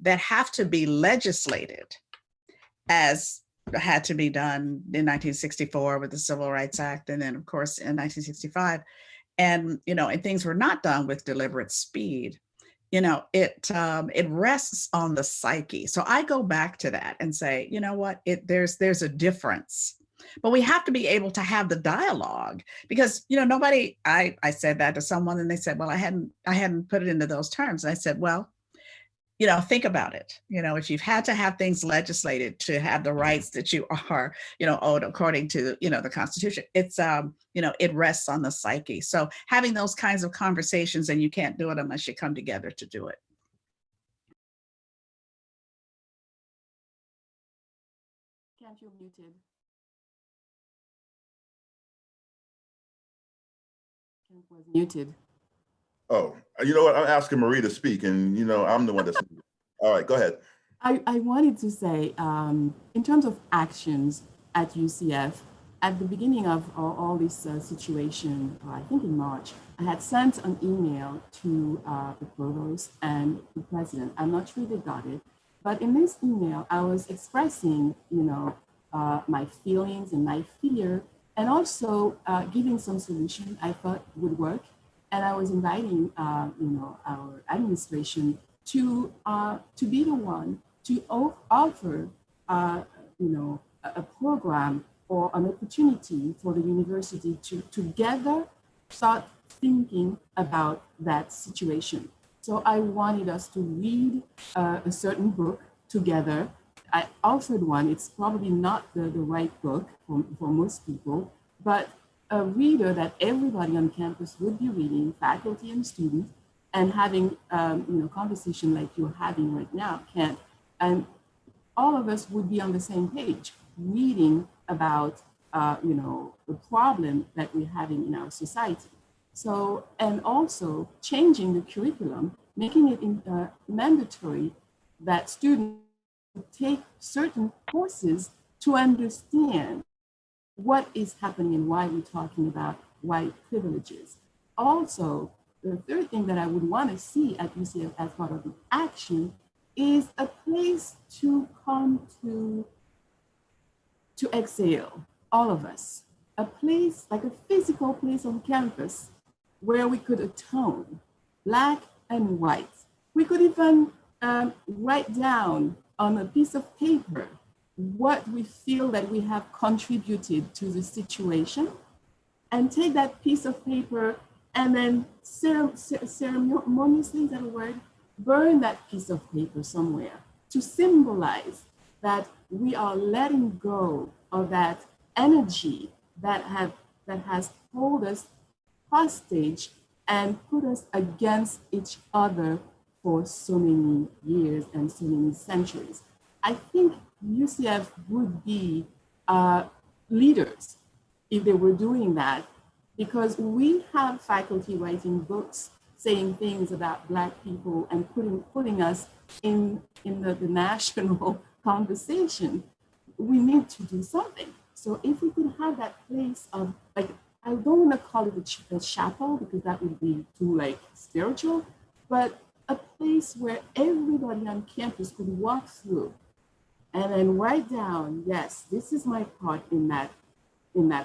that have to be legislated, as had to be done in 1964 with the Civil Rights Act, and then of course in 1965, and you know, and things were not done with deliberate speed, you know, it rests on the psyche. So I go back to that and say, you know what, there's a difference, but we have to be able to have the dialogue, because you know, I said that to someone and they said, well, I hadn't put it into those terms. And I said, well, you know, think about it. You know, if you've had to have things legislated to have the rights that you are, you know, owed according to, you know, the Constitution, it's, you know, it rests on the psyche. So having those kinds of conversations, and you can't do it unless you come together to do it.
Can't, you're muted. Kent was muted.
Oh, you know what? I'm asking Marie to speak, and you know, I'm the one that's. All right, go ahead.
I wanted to say, in terms of actions at UCF, at the beginning of all this situation, I think in March, I had sent an email to the provost and the president. I'm not sure they got it, but in this email, I was expressing, my feelings and my fear, and also giving some solution I thought would work. And I was inviting, our administration to be the one to offer, a program or an opportunity for the university to together start thinking about that situation. So I wanted us to read a certain book together. I offered one. It's probably not the right book for most people, but a reader that everybody on campus would be reading, faculty and students, and having conversation like you're having right now, Kent, and all of us would be on the same page, reading about the problem that we're having in our society. So, and also changing the curriculum, making it mandatory that students take certain courses to understand what is happening and why we're talking about white privileges. Also, the third thing that I would want to see at UCF as part of the action is a place to come to exhale, all of us. A place, like a physical place on campus where we could atone, Black and white. We could even write down on a piece of paper what we feel that we have contributed to the situation, and take that piece of paper and then ceremoniously, is that a word? Burn that piece of paper somewhere to symbolize that we are letting go of that energy that has held us hostage and put us against each other for so many years and so many centuries. I think UCF would be leaders if they were doing that, because we have faculty writing books saying things about Black people and putting us in the national conversation. We need to do something. So if we could have that place of, like, I don't want to call it a chapel because that would be too like spiritual, but a place where everybody on campus could walk through and then write down, yes, this is my part in that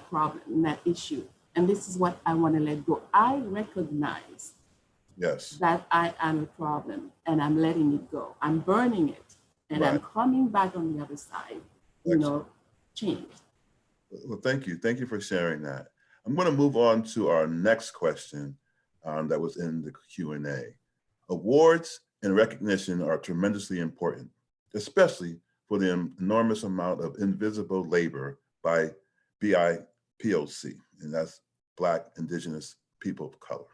problem, in that issue. And this is what I want to let go. I recognize that I am a problem and I'm letting it go. I'm burning it and I'm coming back on the other side, changed.
Well, thank you. Thank you for sharing that. I'm going to move on to our next question that was in the Q&A. Awards and recognition are tremendously important, especially for the enormous amount of invisible labor by BIPOC, and that's Black, Indigenous, People of Color,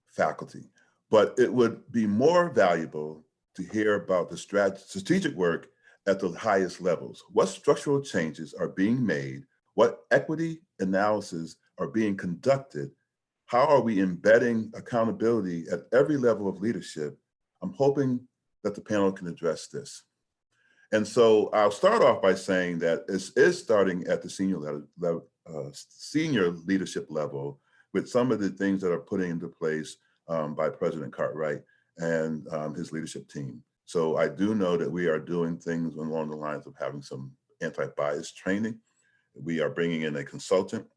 faculty. But it would be more valuable to hear about the strategic work at the highest levels. What structural changes are being made? What equity analysis are being conducted? How are we embedding accountability at every level of leadership? I'm hoping that the panel can address this. And so I'll start off by saying that this is starting at the senior leadership level with some of the things that are put into place by President Cartwright and his leadership team. So I do know that we are doing things along the lines of having some anti-bias training. We are bringing in a consultant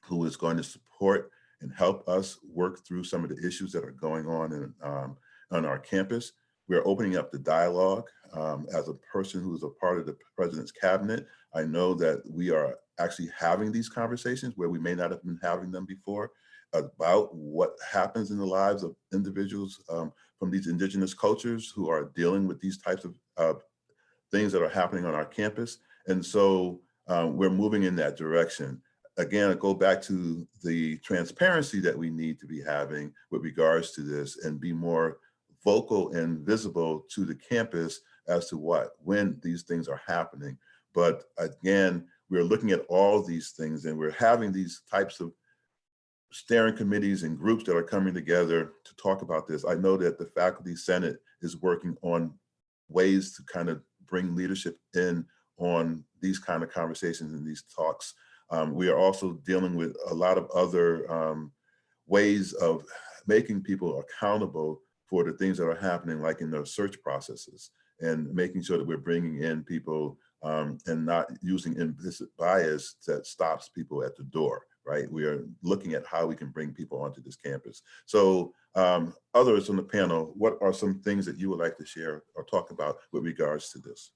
who is going to support and help us work through some of the issues that are going on on our campus. We're opening up the dialogue. As a person who is a part of the president's cabinet, I know that we are actually having these conversations where we may not have been having them before about what happens in the lives of individuals from these indigenous cultures who are dealing with these types of things that are happening on our campus. And so we're moving in that direction. Again, I go back to the transparency that we need to be having with regards to this and be more vocal and visible to the campus as to when these things are happening. But again, we're looking at all these things and we're having these types of steering committees and groups that are coming together to talk about this. I know that the Faculty Senate is working on ways to kind of bring leadership in on these kind of conversations and these talks. We are also dealing with a lot of other ways of making people accountable for the things that are happening, like in the search processes, and making sure that we're bringing in people and not using implicit bias that stops people at the door, right? We are looking at how we can bring people onto this campus. So others on the panel, what are some things that you would like to share or talk about with regards to this?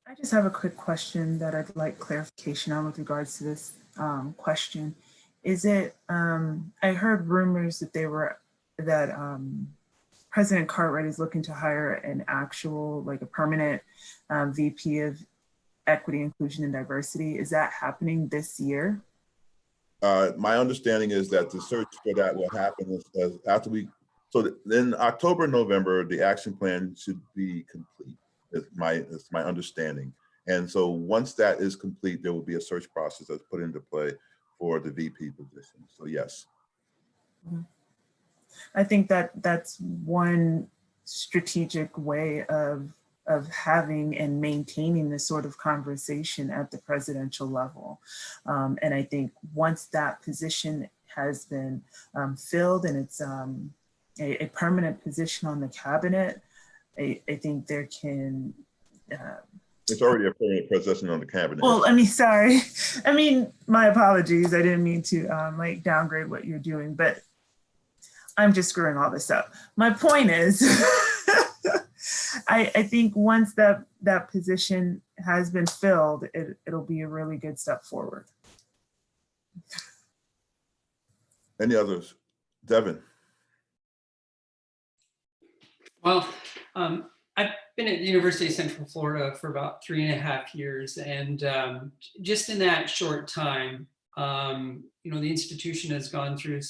I just have a quick question that I'd like clarification on with regards to this question. Is it, I heard rumors that President Cartwright is looking to hire an actual, like a permanent VP of Equity, Inclusion, and Diversity. Is that happening this year?
My understanding is that the search for that will happen after so in October, November, the action plan should be complete. It's my understanding. And so once that is complete, there will be a search process that's put into play for the VP position. So yes.
I think that's one strategic way of having and maintaining this sort of conversation at the presidential level. And I think once that position has been filled and it's a permanent position on the cabinet, I think there can...
It's already a permanent position on the cabinet.
Well, I mean, sorry. I mean, my apologies. I didn't mean to like downgrade what you're doing, but I'm just screwing all this up. My point is, I think once that position has been filled, it'll be a really good step forward.
Any others? Devin.
Well, I've been at the University of Central Florida for about 3.5 years. And just in that short time, you know, the institution has gone through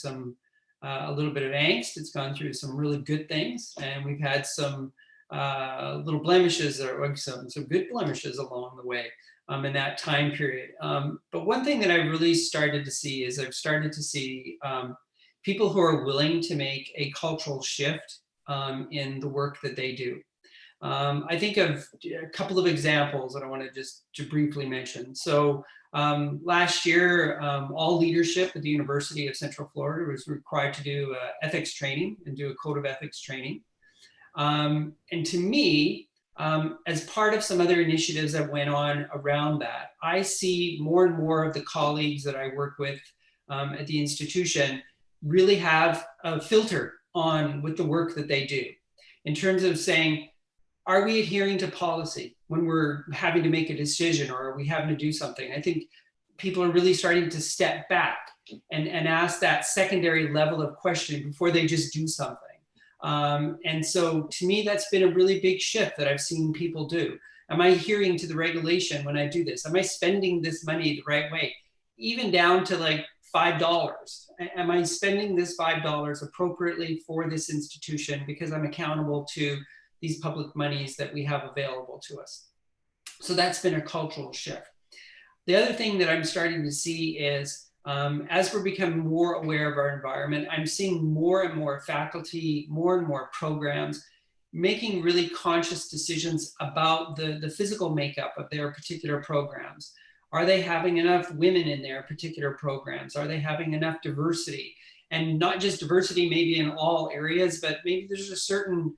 a little bit of angst. It's gone through some really good things. And we've had some little blemishes or some good blemishes along the way in that time period. But one thing that I really started to see is I've started to see people who are willing to make a cultural shift in the work that they do. I think of a couple of examples that I want to briefly mention. So last year, all leadership at the University of Central Florida was required to do ethics training and do a code of ethics training. And to me, as part of some other initiatives that went on around that, I see more and more of the colleagues that I work with at the institution really have a filter on with the work that they do in terms of saying, are we adhering to policy when we're having to make a decision, or are we having to do something? I think people are really starting to step back and ask that secondary level of questioning before they just do something. And so to me, that's been a really big shift that I've seen people do. Am I adhering to the regulation when I do this? Am I spending this money the right way? Even down to like $5. Am I spending this $5 appropriately for this institution because I'm accountable to these public monies that we have available to us? So that's been a cultural shift. The other thing that I'm starting to see is as we're becoming more aware of our environment, I'm seeing more and more faculty, more and more programs making really conscious decisions about the physical makeup of their particular programs. Are they having enough women in their particular programs? Are they having enough diversity? And not just diversity maybe in all areas, but maybe there's a certain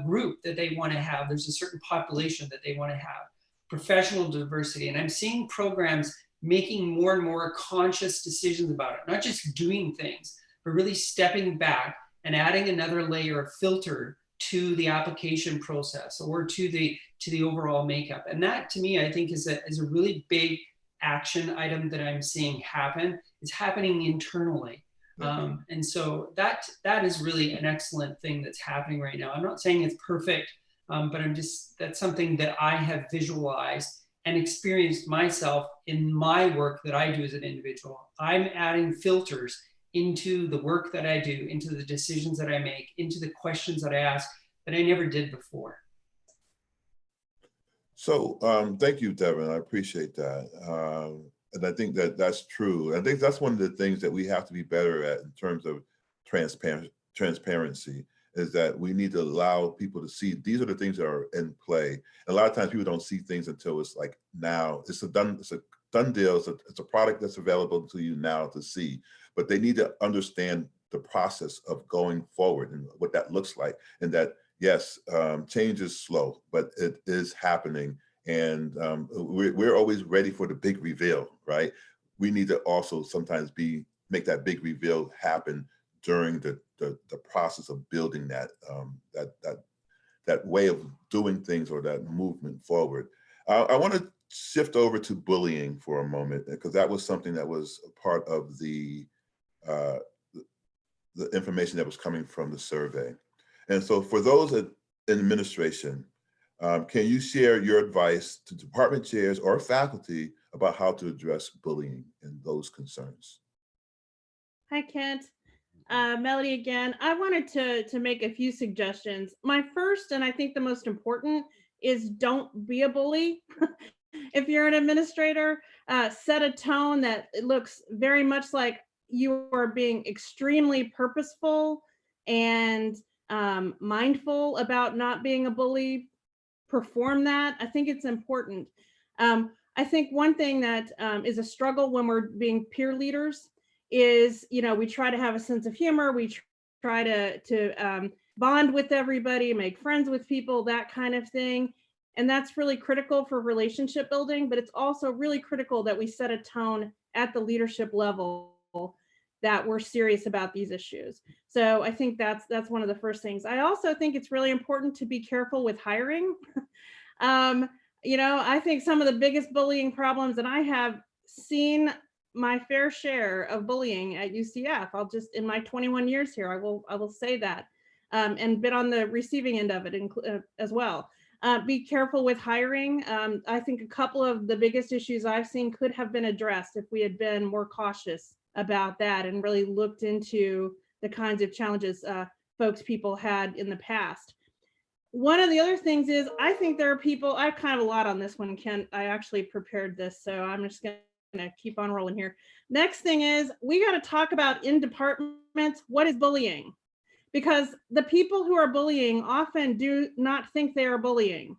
group that they want to have. There's a certain population that they want to have. Professional diversity. And I'm seeing programs making more and more conscious decisions about it, not just doing things, but really stepping back and adding another layer of filter to the application process or to the overall makeup. And that to me, I think is a really big action item that I'm seeing happen. It's happening internally. And so that is really an excellent thing that's happening right now. I'm not saying it's perfect, but that's something that I have visualized and experienced myself in my work that I do as an individual. I'm adding filters into the work that I do, into the decisions that I make, into the questions that I ask that I never did before.
So thank you, Devin. I appreciate that. And I think that that's true. I think that's one of the things that we have to be better at in terms of transparency, is that we need to allow people to see these are the things that are in play. And a lot of times people don't see things until it's like now. It's a done deal. It's a product that's available to you now to see, but they need to understand the process of going forward and what that looks like. And that, yes, change is slow, but it is happening. And we're always ready for the big reveal, right? We need to also sometimes make that big reveal happen during the process of building that way of doing things, or that movement forward. I want to shift over to bullying for a moment, because that was something that was a part of the information that was coming from the survey. And so for those in administration, can you share your advice to department chairs or faculty about how to address bullying and those concerns?
Hi, Kent. Melody again. I wanted to make a few suggestions. My first, and I think the most important, is don't be a bully. If you're an administrator, set a tone that looks very much like you are being extremely purposeful and mindful about not being a bully. Perform that. I think it's important. I think one thing that is a struggle when we're being peer leaders is, we try to have a sense of humor. We try to bond with everybody, make friends with people, that kind of thing. And that's really critical for relationship building, but it's also really critical that we set a tone at the leadership level that we're serious about these issues. So I think that's one of the first things. I also think it's really important to be careful with hiring. I think some of the biggest bullying problems, and I have seen my fair share of bullying at UCF. In my 21 years here, I will say that, and been on the receiving end of it as well. Be careful with hiring. I think a couple of the biggest issues I've seen could have been addressed if we had been more cautious about that and really looked into the kinds of challenges people had in the past. One of the other things is, I think there are people, I have kind of a lot on this one, Ken. I actually prepared this, so I'm just gonna keep on rolling here. Next thing is, we got to talk about in departments, what is bullying? Because the people who are bullying often do not think they are bullying.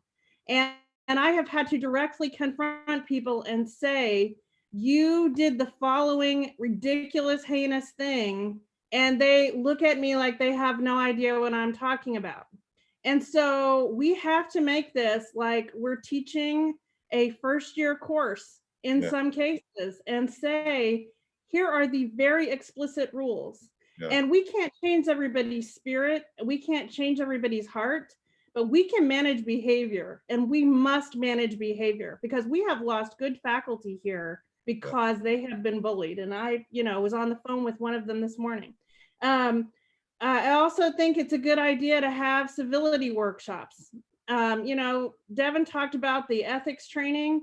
And I have had to directly confront people and say, you did the following ridiculous, heinous thing. And they look at me like they have no idea what I'm talking about. And so we have to make this like we're teaching a first-year course in some cases, and say, here are the very explicit rules. Yeah. And we can't change everybody's spirit. We can't change everybody's heart, but we can manage behavior, and we must manage behavior, because we have lost good faculty here because they have been bullied. And I, was on the phone with one of them this morning. I also think it's a good idea to have civility workshops. Devin talked about the ethics training.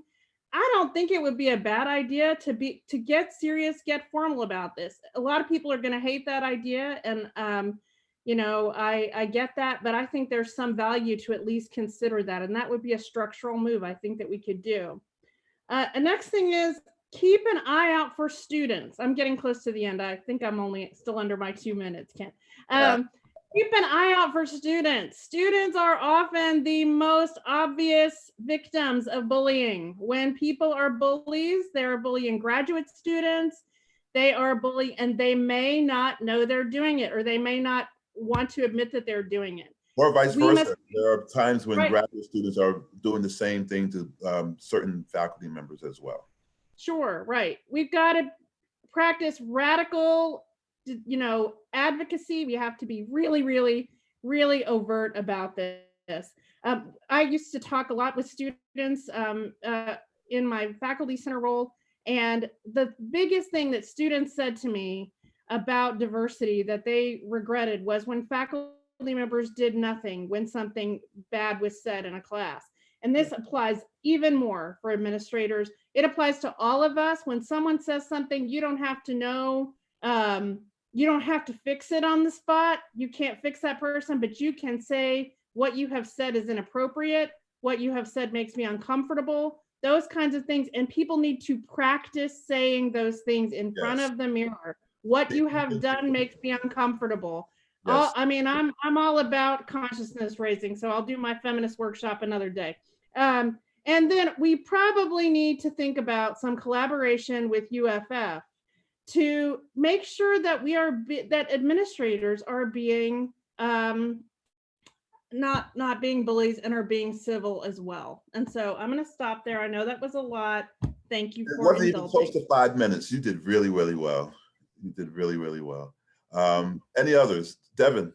I don't think it would be a bad idea to get serious, get formal about this. A lot of people are going to hate that idea, and I get that, but I think there's some value to at least consider that, and that would be a structural move I think that we could do. The next thing is, keep an eye out for students. I'm getting close to the end. I think I'm only still under my 2 minutes, Ken. Keep an eye out for students. Students are often the most obvious victims of bullying. When people are bullies, they are bullying graduate students. They are bullying, and they may not know they're doing it, or they may not want to admit that they're doing it.
Or vice versa. There are times when graduate students are doing the same thing to certain faculty members as well.
Sure, right. We've got to practice radical, advocacy. We have to be really, really, really overt about this. I used to talk a lot with students in my faculty center role, and the biggest thing that students said to me about diversity that they regretted was when faculty members did nothing when something bad was said in a class. And this applies even more for administrators. It applies to all of us. When someone says something, you don't have to know, you don't have to fix it on the spot. You can't fix that person, but you can say, what you have said is inappropriate. What you have said makes me uncomfortable. those kinds of things. And people need to practice saying those things in front
Yes.
of the mirror. What you have done makes me uncomfortable.
Yes.
I mean, I'm all about consciousness raising, so I'll do my feminist workshop another day. And then we probably need to think about some collaboration with UFF to make sure that that administrators are being not being bullies and are being civil as well. And so I'm going to stop there. I know that was a lot. Thank you
It
for
wasn't even close
indulging.
to 5 minutes. You did really, really well. You did really, really well. Any others? Devin?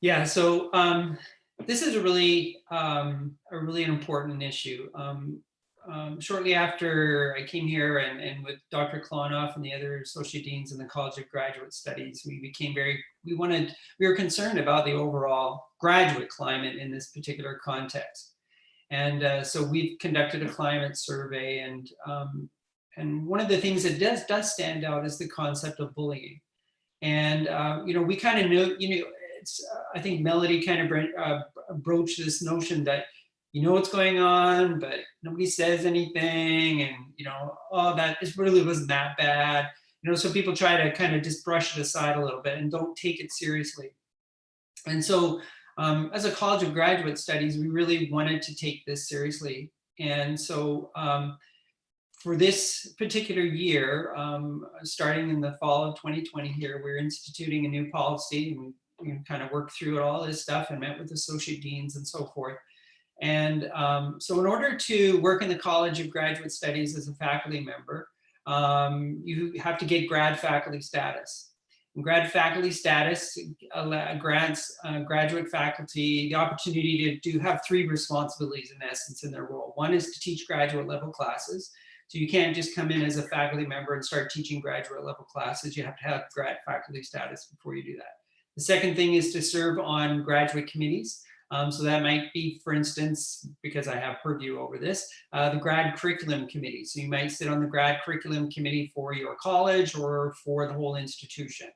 Yeah, so this is a really important issue. Shortly after I came here and with Dr. Klonoff and the other associate deans in the College of Graduate Studies, we were concerned about the overall graduate climate in this particular context. And so we've conducted a climate survey, and one of the things that does stand out is the concept of bullying. And we kind of know, I think Melody kind of broached this notion that what's going on, but nobody says anything, and that it really wasn't that bad. So people try to kind of just brush it aside a little bit and don't take it seriously. And so as a College of Graduate Studies, we really wanted to take this seriously. And so for this particular year, starting in the fall of 2020 here, we're instituting a new policy, and we kind of worked through all this stuff and met with associate deans and so forth. And so in order to work in the College of Graduate Studies as a faculty member, you have to get grad faculty status. And grad faculty status grants graduate faculty the opportunity to have 3 responsibilities in essence in their role. One is to teach graduate level classes. So you can't just come in as a faculty member and start teaching graduate level classes. You have to have grad faculty status before you do that. The second thing is to serve on graduate committees. So that might be, for instance, because I have purview over this, the grad curriculum committee. So you might sit on the grad curriculum committee for your college or for the whole institution.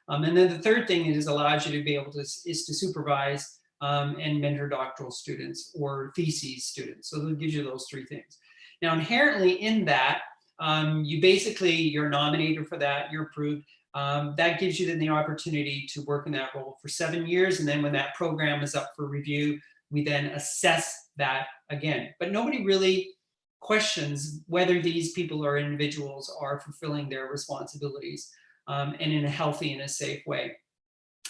And then the third thing it allows you to be able to is to supervise and mentor doctoral students or theses students. So it gives you those 3 things. Now, inherently in that, you're nominated for that, you're approved. That gives you then the opportunity to work in that role for 7 years. And then when that program is up for review, we then assess that again. But nobody really questions whether these people or individuals are fulfilling their responsibilities and in a healthy and a safe way.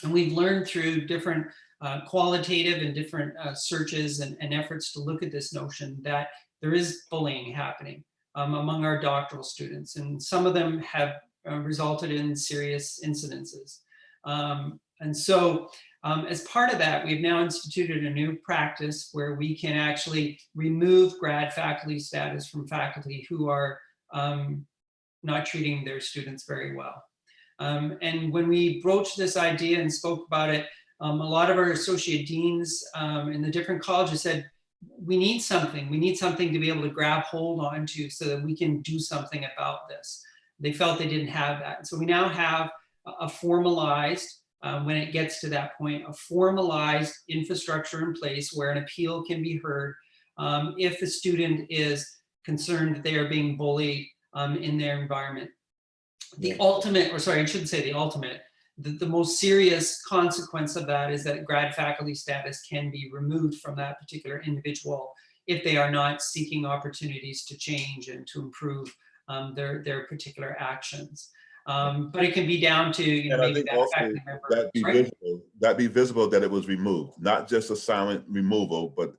And we've learned through different qualitative and different searches and efforts to look at this notion that there is bullying happening among our doctoral students. And some of them have resulted in serious incidences. And so as part of that, we've now instituted a new practice where we can actually remove grad faculty status from faculty who are not treating their students very well. And when we broached this idea and spoke about it, a lot of our associate deans in the different colleges said, we need something to be able to grab hold onto so that we can do something about this. They felt they didn't have that. So we now have a formalized, when it gets to that point, a formalized infrastructure in place where an appeal can be heard if the student is concerned that they are being bullied in their environment. The ultimate, or sorry, I shouldn't say the ultimate, the most serious consequence of that is that grad faculty status can be removed from that particular individual if they are not seeking opportunities to change and to improve their particular actions. But it can be down to maybe that faculty member.
That be visible that it was removed, not just a silent removal, but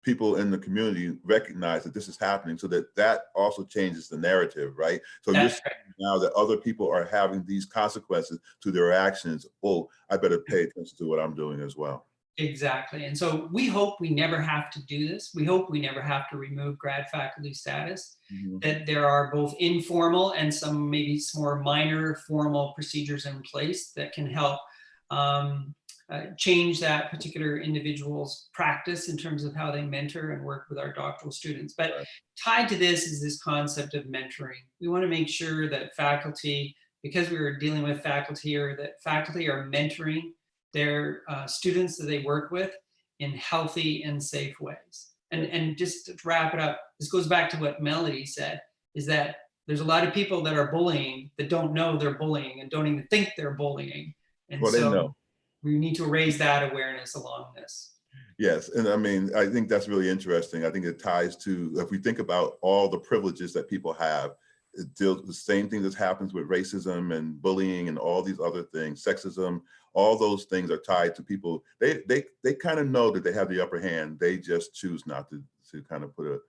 people in the community recognize that this is happening, so that also changes the narrative, right? So you're saying now that other people are having these consequences to their actions. Oh, I better pay attention to what I'm doing as well.
Exactly. And so we hope we never have to do this. We hope we never have to remove grad faculty status, that there are both informal and some maybe more minor formal procedures in place that can help change that particular individual's practice in terms of how they mentor and work with our doctoral students. But tied to this is this concept of mentoring. We want to make sure that faculty, because we were dealing with faculty here, that faculty are mentoring their students that they work with in healthy and safe ways. And just to wrap it up, this goes back to what Melody said, is that there's a lot of people that are bullying that don't know they're bullying and don't even think they're bullying. And
Well, they
so
know.
we need to raise that awareness along this.
Yes, and I mean, I think that's really interesting. I think it ties to, if we think about all the privileges that people have, it deals with the same thing that happens with racism and bullying and all these other things, sexism, all those things are tied to people. They kind of know that they have the upper hand. They just choose not to kind of put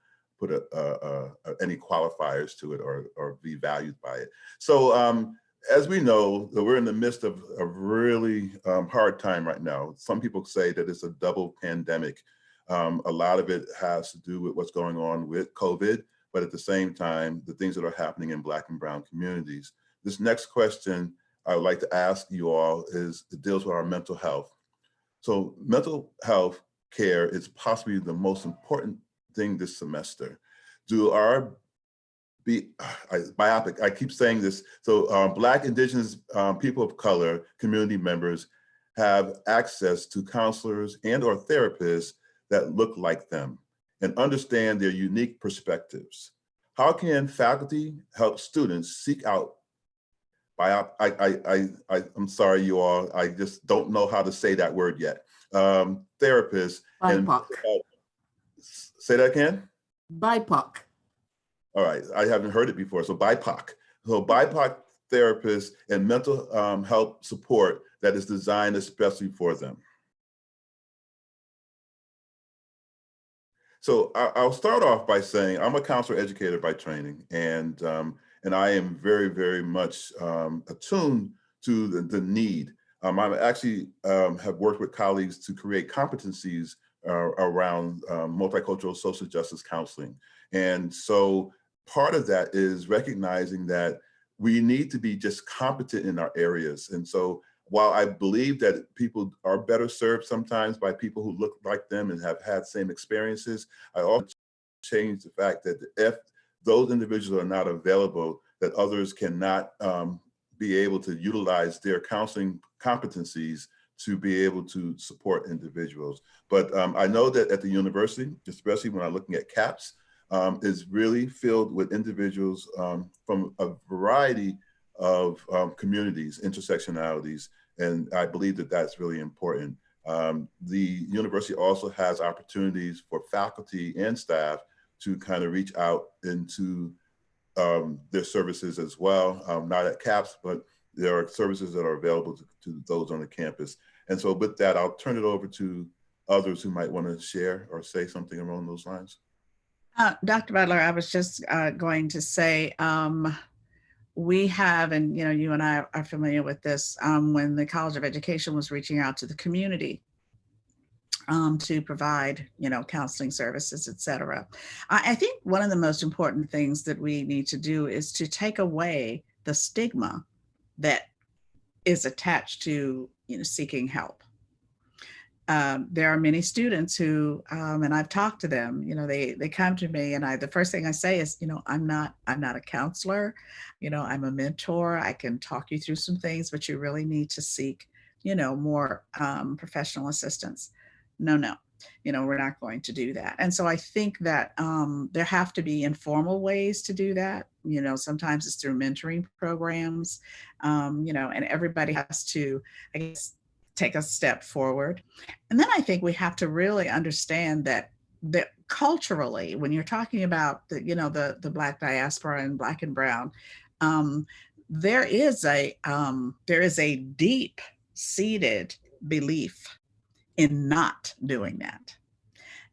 any qualifiers to it or be valued by it. So as we know, we're in the midst of a really hard time right now. Some people say that it's a double pandemic. A lot of it has to do with what's going on with COVID, but at the same time, the things that are happening in Black and brown communities. This next question I would like to ask you all it deals with our mental health. So mental health care is possibly the most important thing this semester. Biopic, I keep saying this. So Black, Indigenous, people of color, community members have access to counselors and or therapists that look like them and understand their unique perspectives. How can faculty help students seek out I'm sorry, you all, I just don't know how to say that word yet. Therapists and say that again?
BIPOC.
All right, I haven't heard it before, so BIPOC. So BIPOC therapists and mental health support that is designed especially for them. So I'll start off by saying I'm a counselor educator by training, and I am very, very much attuned to the need. I actually have worked with colleagues to create competencies around multicultural social justice counseling. And so part of that is recognizing that we need to be just competent in our areas. And so while I believe that people are better served sometimes by people who look like them and have had same experiences, I also change the fact that if those individuals are not available, that others cannot be able to utilize their counseling competencies to be able to support individuals. But I know that at the university, especially when I'm looking at CAPS, is really filled with individuals from a variety of communities, intersectionalities, and I believe that that's really important. The university also has opportunities for faculty and staff to kind of reach out into their services as well, not at CAPS, but there are services that are available to those on the campus. And so with that, I'll turn it over to others who might want to share or say something along those lines.
Dr. Butler, I was just going to say, we have, and you and I are familiar with this, when the College of Education was reaching out to the community to provide, counseling services, et cetera. I think one of the most important things that we need to do is to take away the stigma that is attached to, seeking help. There are many students who, and I've talked to them, they come to me and the first thing I say is, I'm not a counselor, I'm a mentor. I can talk you through some things, but you really need to seek, more professional assistance. No, we're not going to do that. And so I think that there have to be informal ways to do that. Sometimes it's through mentoring programs, and everybody has to, I guess, take a step forward. And then I think we have to really understand that culturally, when you're talking about the Black diaspora and Black and brown, there is a deep seated belief in not doing that.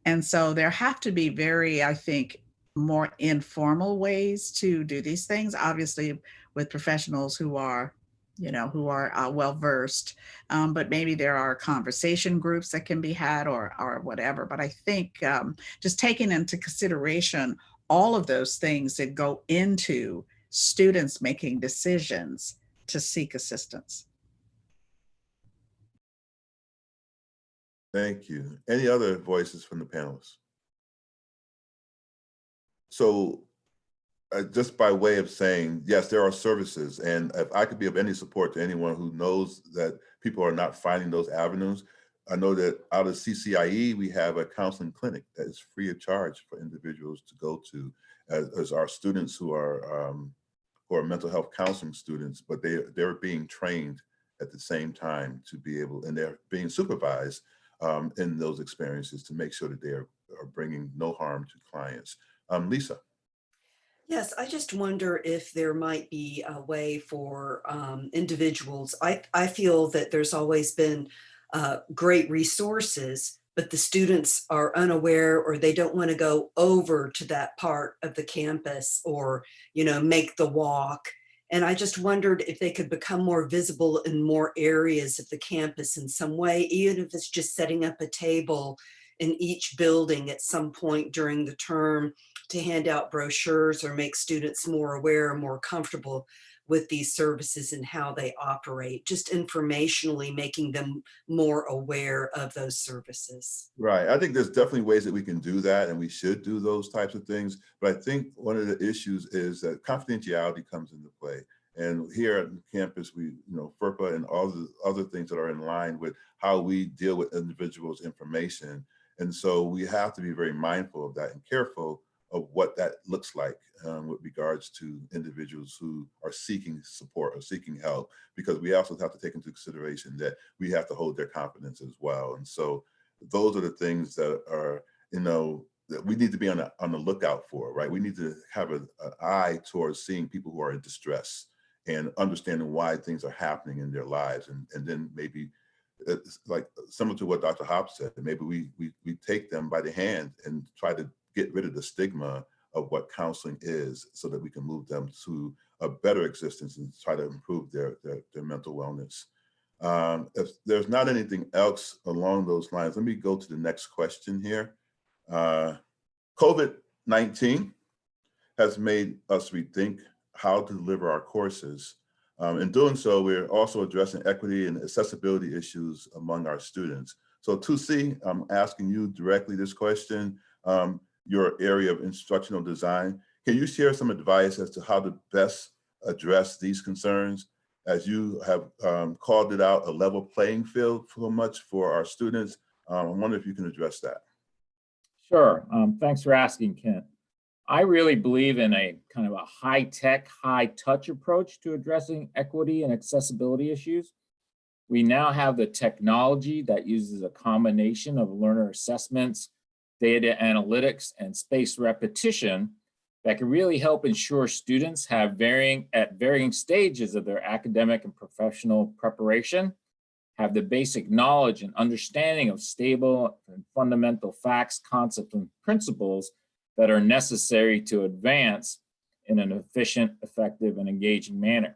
And so there have to be very, I think, more informal ways to do these things, obviously with professionals who are well-versed, but maybe there are conversation groups that can be had or whatever. But I think just taking into consideration all of those things that go into students making decisions to seek assistance.
Thank you. Any other voices from the panelists? So just by way of saying, yes, there are services. And if I could be of any support to anyone who knows that people are not finding those avenues, I know that out of CCIE, we have a counseling clinic that is free of charge for individuals to go to as our students who are mental health counseling students, but they're being trained at the same time to be able, and they're being supervised in those experiences to make sure that they are bringing no harm to clients. Lisa.
Yes, I just wonder if there might be a way for individuals. I feel that there's always been great resources, but the students are unaware or they don't want to go over to that part of the campus or, make the walk. And I just wondered if they could become more visible in more areas of the campus in some way, even if it's just setting up a table in each building at some point during the term to hand out brochures or make students more aware and more comfortable with these services and how they operate, just informationally making them more aware of those services.
Right. I think there's definitely ways that we can do that, and we should do those types of things. But I think one of the issues is that confidentiality comes into play. And here at campus, we, FERPA and all the other things that are in line with how we deal with individuals' information. And so we have to be very mindful of that and careful of what that looks like with regards to individuals who are seeking support or seeking help, because we also have to take into consideration that we have to hold their confidence as well. And so those are the things that are, that we need to be on the lookout for, right? We need to have an eye towards seeing people who are in distress and understanding why things are happening in their lives. And then maybe it's like similar to what Dr. Hobbs said, maybe we take them by the hand and try to get rid of the stigma of what counseling is so that we can move them to a better existence and try to improve their mental wellness. If there's not anything else along those lines, let me go to the next question here. COVID-19 has made us rethink how to deliver our courses. In doing so, we're also addressing equity and accessibility issues among our students. So Tusi, I'm asking you directly this question. Your area of instructional design. Can you share some advice as to how to best address these concerns, as you have called it out, a level playing field so much for our students? I wonder if you can address that.
Sure. Thanks for asking, Kent. I really believe in a kind of a high-tech, high-touch approach to addressing equity and accessibility issues. We now have the technology that uses a combination of learner assessments, data analytics, and spaced repetition that can really help ensure students have at varying stages of their academic and professional preparation, have the basic knowledge and understanding of stable and fundamental facts, concepts, and principles that are necessary to advance in an efficient, effective, and engaging manner.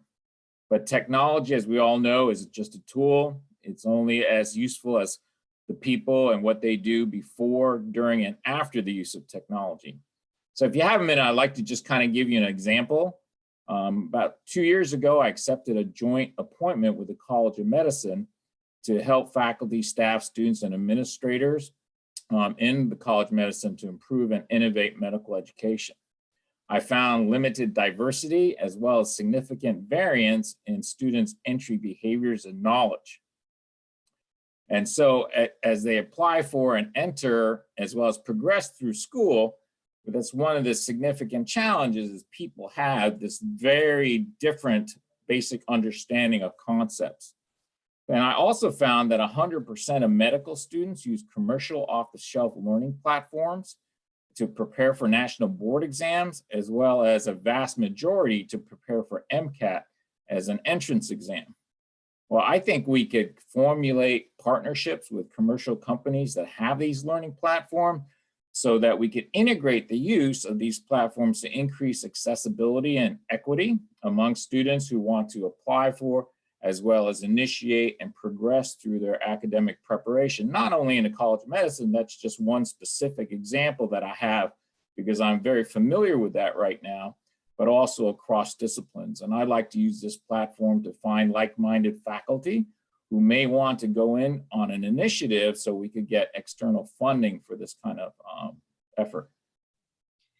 But technology, as we all know, is just a tool. It's only as useful as the people and what they do before, during, and after the use of technology. So if you have a minute, I'd like to just kind of give you an example. About 2 years ago, I accepted a joint appointment with the College of Medicine to help faculty, staff, students, and administrators in the College of Medicine to improve and innovate medical education. I found limited diversity as well as significant variance in students' entry behaviors and knowledge. And so as they apply for and enter, as well as progress through school, that's one of the significant challenges is people have this very different basic understanding of concepts. And I also found that 100% of medical students use commercial off-the-shelf learning platforms to prepare for national board exams, as well as a vast majority to prepare for MCAT as an entrance exam. Well, I think we could formulate partnerships with commercial companies that have these learning platforms so that we could integrate the use of these platforms to increase accessibility and equity among students who want to apply for, as well as initiate and progress through their academic preparation, not only in the College of Medicine. That's just one specific example that I have because I'm very familiar with that right now, but also across disciplines. And I like to use this platform to find like-minded faculty who may want to go in on an initiative so we could get external funding for this kind of effort.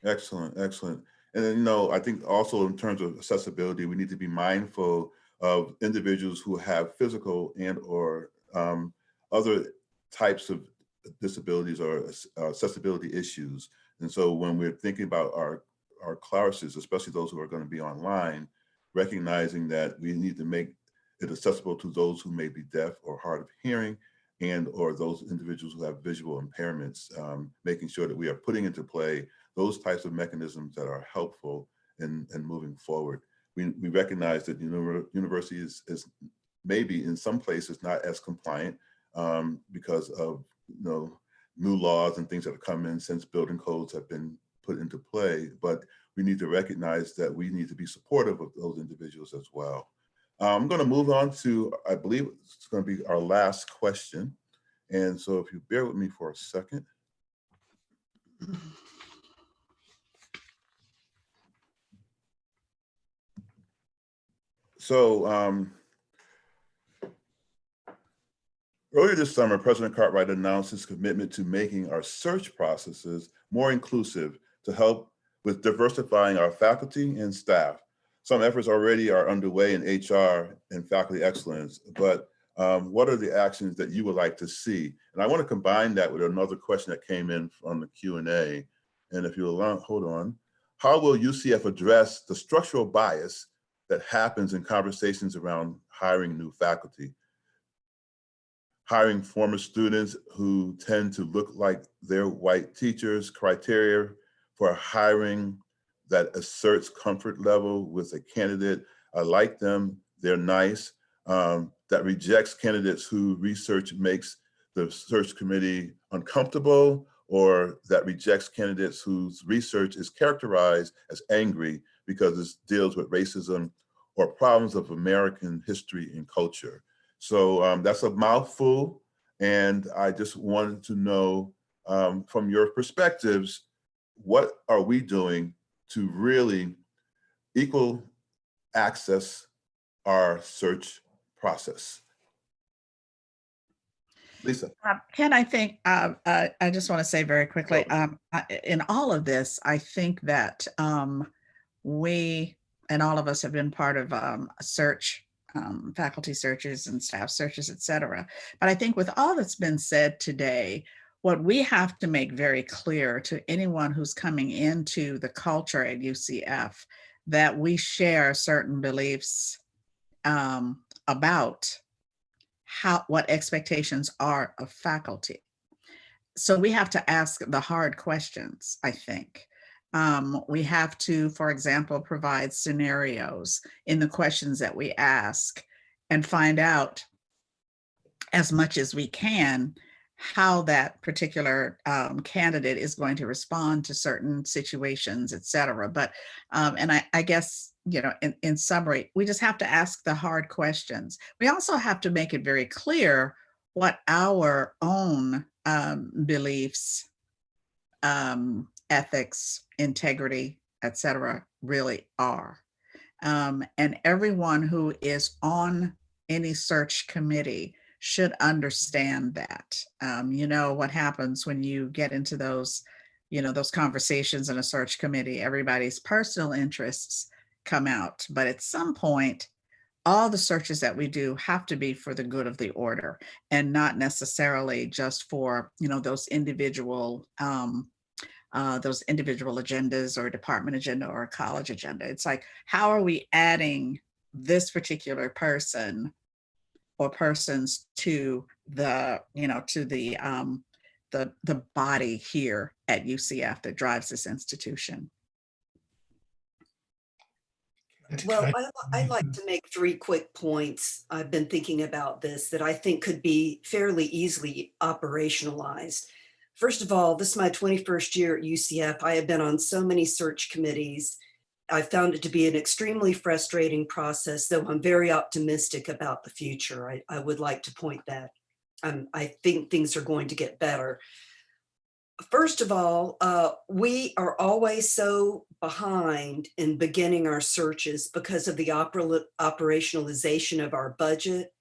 Excellent, excellent. And then, I think also in terms of accessibility, we need to be mindful of individuals who have physical and or other types of disabilities or accessibility issues. And so when we're thinking about our classes, especially those who are going to be online, recognizing that we need to make it accessible to those who may be deaf or hard of hearing, and or those individuals who have visual impairments, making sure that we are putting into play those types of mechanisms that are helpful in moving forward. We recognize that university is maybe in some places not as compliant because of new laws and things that have come in since building codes have been put into play, but we need to recognize that we need to be supportive of those individuals as well. I'm going to move on to, I believe it's going to be our last question. And so if you bear with me for a second. So earlier this summer, President Cartwright announced his commitment to making our search processes more inclusive to help with diversifying our faculty and staff. Some efforts already are underway in HR and faculty excellence, but what are the actions that you would like to see? And I want to combine that with another question that came in from the Q&A. And if you'll allow, hold on. How will UCF address the structural bias that happens in conversations around hiring new faculty? Hiring former students who tend to look like their white teachers, criteria for hiring that asserts comfort level with a candidate. I like them, they're nice. That rejects candidates who research makes the search committee uncomfortable, or that rejects candidates whose research is characterized as angry because it deals with racism or problems of American history and culture. So that's a mouthful. And I just wanted to know from your perspectives, what are we doing to really equal access our search process? Lisa.
Ken, I think I just want to say very quickly, in all of this, I think that we and all of us have been part of search, faculty searches and staff searches, et cetera. But I think with all that's been said today, what we have to make very clear to anyone who's coming into the culture at UCF, that we share certain beliefs about what expectations are of faculty. So we have to ask the hard questions, I think. We have to, for example, provide scenarios in the questions that we ask and find out as much as we can how that particular candidate is going to respond to certain situations, et cetera. But, and I guess, you know, in summary, we just have to ask the hard questions. We also have to make it very clear what our own beliefs, ethics, integrity, et cetera, really are. And everyone who is on any search committee should understand that. You know what happens when you get into those, you know, those conversations in a search committee, everybody's personal interests come out. But at some point, all the searches that we do have to be for the good of the order and not necessarily just for, you know, those individual agendas or department agenda or college agenda. It's like, how are we adding this particular person or persons to the, you know, to the body here at UCF that drives this institution?
Well, I'd like to make 3 quick points. I've been thinking about this that I think could be fairly easily operationalized. First of all, this is my 21st year at UCF. I have been on so many search committees. I found it to be an extremely frustrating process, though I'm very optimistic about the future. I would like to point that. I think things are going to get better. First of all, we are always so behind in beginning our searches because of the operationalization of our budget.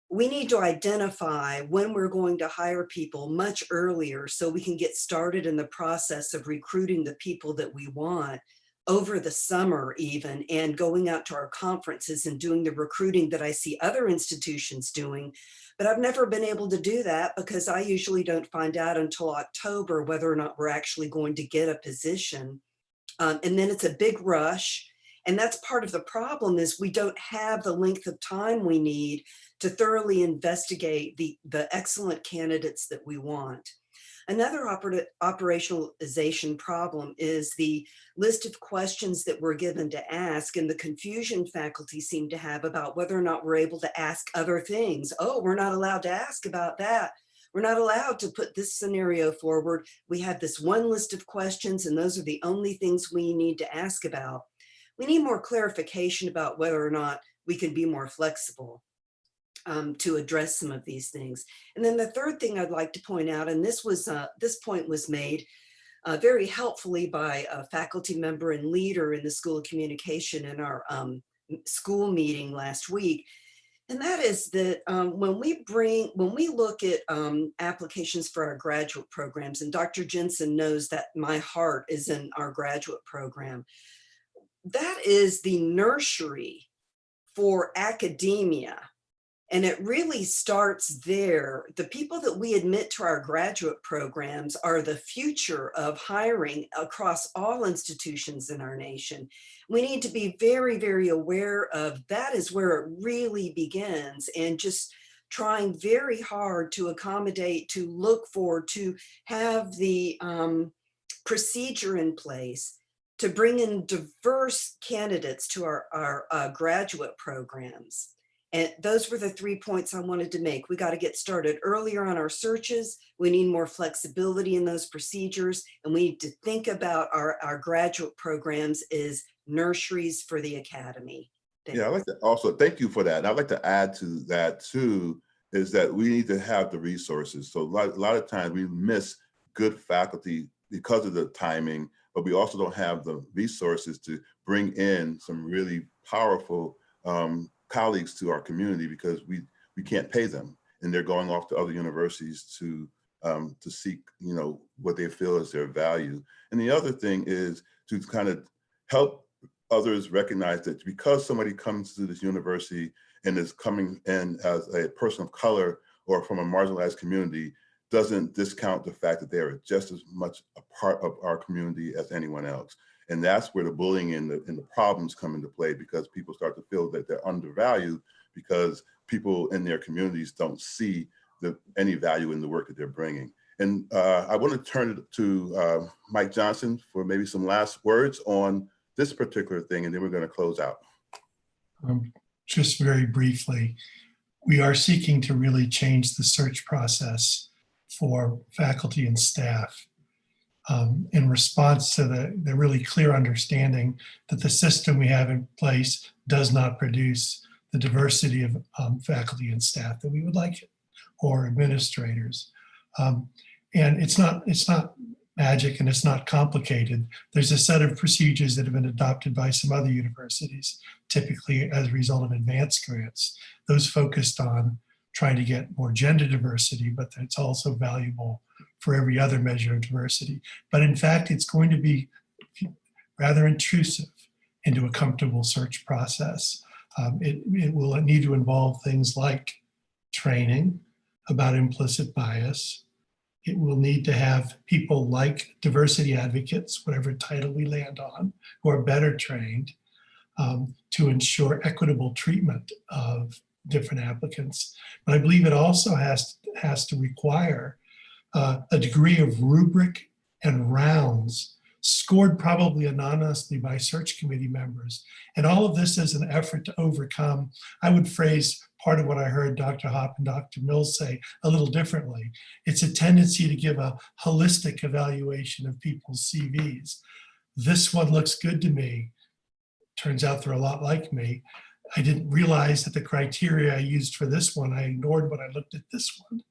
We need to identify when we're going to hire people much earlier so we can get started in the process of recruiting the people that we want over the summer even, and going out to our conferences and doing the recruiting that I see other institutions doing. But I've never been able to do that because I usually don't find out until October whether or not we're actually going to get a position. And then it's a big rush. And that's part of the problem, is we don't have the length of time we need to thoroughly investigate the excellent candidates that we want. Another operationalization problem is the list of questions that we're given to ask, and the confusion faculty seem to have about whether or not we're able to ask other things. Oh, we're not allowed to ask about that. We're not allowed to put this scenario forward. We have this one list of questions, and those are the only things we need to ask about. We need more clarification about whether or not we can be more flexible to address some of these things. And then the third thing I'd like to point out, and this point was made very helpfully by a faculty member and leader in the School of Communication in our school meeting last week. And that is that when we look at applications for our graduate programs, and Dr. Jensen knows that my heart is in our graduate program, that is the nursery for academia. And it really starts there. The people that we admit to our graduate programs are the future of hiring across all institutions in our nation. We need to be very, very aware of that is where it really begins, and just trying very hard to accommodate, to look for, to have the procedure in place to bring in diverse candidates to our graduate programs. And those were the 3 points I wanted to make. We got to get started earlier on our searches. We need more flexibility in those procedures. And we need to think about our graduate programs as nurseries for the academy.
Yeah, I'd like to also thank you for that. And I'd like to add to that too, is that we need to have the resources. So a lot of times we miss good faculty because of the timing, but we also don't have the resources to bring in some really powerful colleagues to our community, because we can't pay them, and they're going off to other universities to seek, what they feel is their value. And the other thing is to kind of help others recognize that because somebody comes to this university and is coming in as a person of color or from a marginalized community, doesn't discount the fact that they are just as much a part of our community as anyone else. And that's where the bullying and the problems come into play, because people start to feel that they're undervalued because people in their communities don't see any value in the work that they're bringing. And I want to turn it to Mike Johnson for maybe some last words on this particular thing, and then we're going to close out.
Just very briefly, we are seeking to really change the search process for faculty and staff in response to the really clear understanding that the system we have in place does not produce the diversity of faculty and staff that we would like, or administrators. And it's not magic, and it's not complicated. There's a set of procedures that have been adopted by some other universities, typically as a result of advanced grants. Those focused on trying to get more gender diversity, but it's also valuable for every other measure of diversity. But in fact, it's going to be rather intrusive into a comfortable search process. It will need to involve things like training about implicit bias. It will need to have people like diversity advocates, whatever title we land on, who are better trained to ensure equitable treatment of different applicants. But I believe it also has to require a degree of rubric and rounds scored probably anonymously by search committee members. And all of this is an effort to overcome, I would phrase part of what I heard Dr. Hopp and Dr. Mills say a little differently. It's a tendency to give a holistic evaluation of people's CVs. This one looks good to me. Turns out they're a lot like me. I didn't realize that the criteria I used for this one, I ignored when I looked at this one,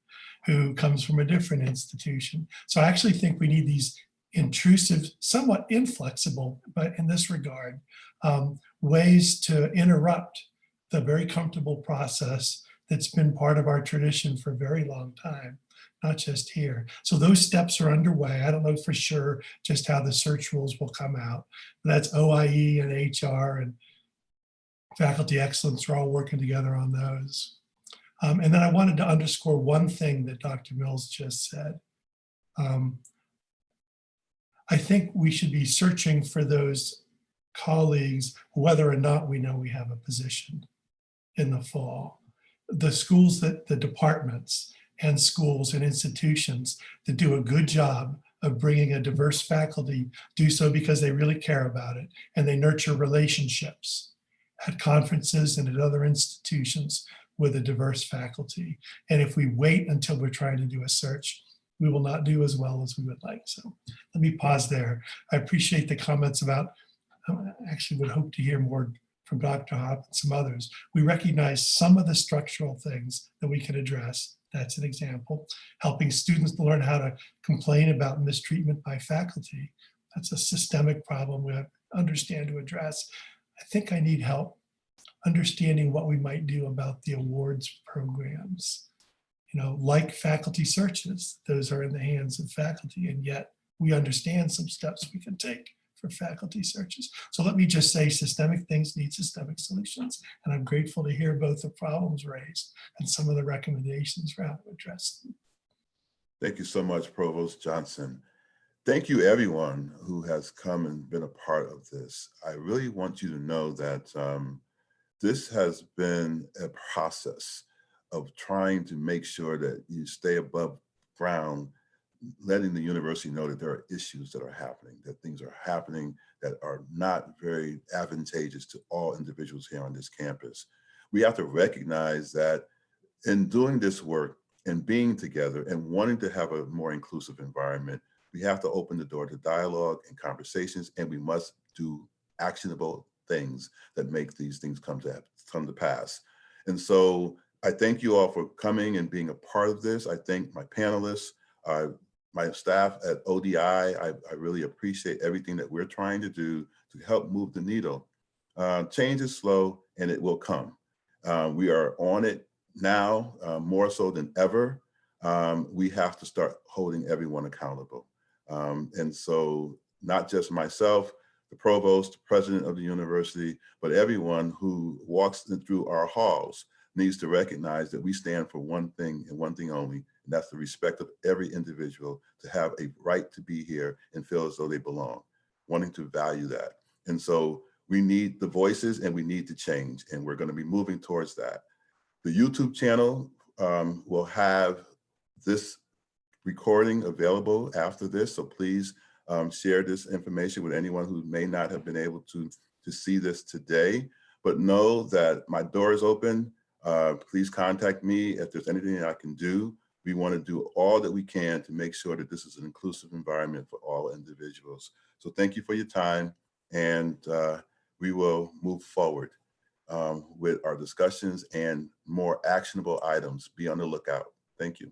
who comes from a different institution. So I actually think we need these intrusive, somewhat inflexible, but in this regard, ways to interrupt the very comfortable process that's been part of our tradition for a very long time, not just here. So those steps are underway. I don't know for sure just how the search rules will come out. That's OIE and HR and faculty excellence are all working together on those. And then I wanted to underscore one thing that Dr. Mills just said. I think we should be searching for those colleagues, whether or not we know we have a position in the fall. The schools, the departments and schools and institutions that do a good job of bringing a diverse faculty do so because they really care about it and they nurture relationships at conferences and at other institutions with a diverse faculty. And if we wait until we're trying to do a search, we will not do as well as we would like. So let me pause there. I appreciate the comments about, I actually would hope to hear more from Dr. Hopp and some others. We recognize some of the structural things that we can address. That's an example. Helping students learn how to complain about mistreatment by faculty. That's a systemic problem we understand to address. I think I need help understanding what we might do about the awards programs. You know, like faculty searches, those are in the hands of faculty, and yet we understand some steps we can take for faculty searches. So let me just say systemic things need systemic solutions, and I'm grateful to hear both the problems raised and some of the recommendations for how to address them.
Thank you so much, Provost Johnson. Thank you everyone who has come and been a part of this. I really want you to know that this has been a process of trying to make sure that you stay above ground, letting the university know that there are issues that are happening, that things are happening that are not very advantageous to all individuals here on this campus. We have to recognize that in doing this work and being together and wanting to have a more inclusive environment, we have to open the door to dialogue and conversations, and we must do actionable things that make these things come to pass. And so I thank you all for coming and being a part of this. I thank my panelists, my staff at ODI. I really appreciate everything that we're trying to do to help move the needle. Change is slow and it will come. We are on it now, more so than ever. We have to start holding everyone accountable. And so not just myself, the provost, the president of the university, but everyone who walks through our halls needs to recognize that we stand for one thing and one thing only, and that's the respect of every individual to have a right to be here and feel as though they belong, wanting to value that. And so we need the voices and we need to change, and we're going to be moving towards that. The YouTube channel will have this recording available after this, so please share this information with anyone who may not have been able to see this today. But know that my door is open. Please contact me if there's anything I can do. We want to do all that we can to make sure that this is an inclusive environment for all individuals. So thank you for your time, and we will move forward with our discussions and more actionable items. Be on the lookout. Thank you.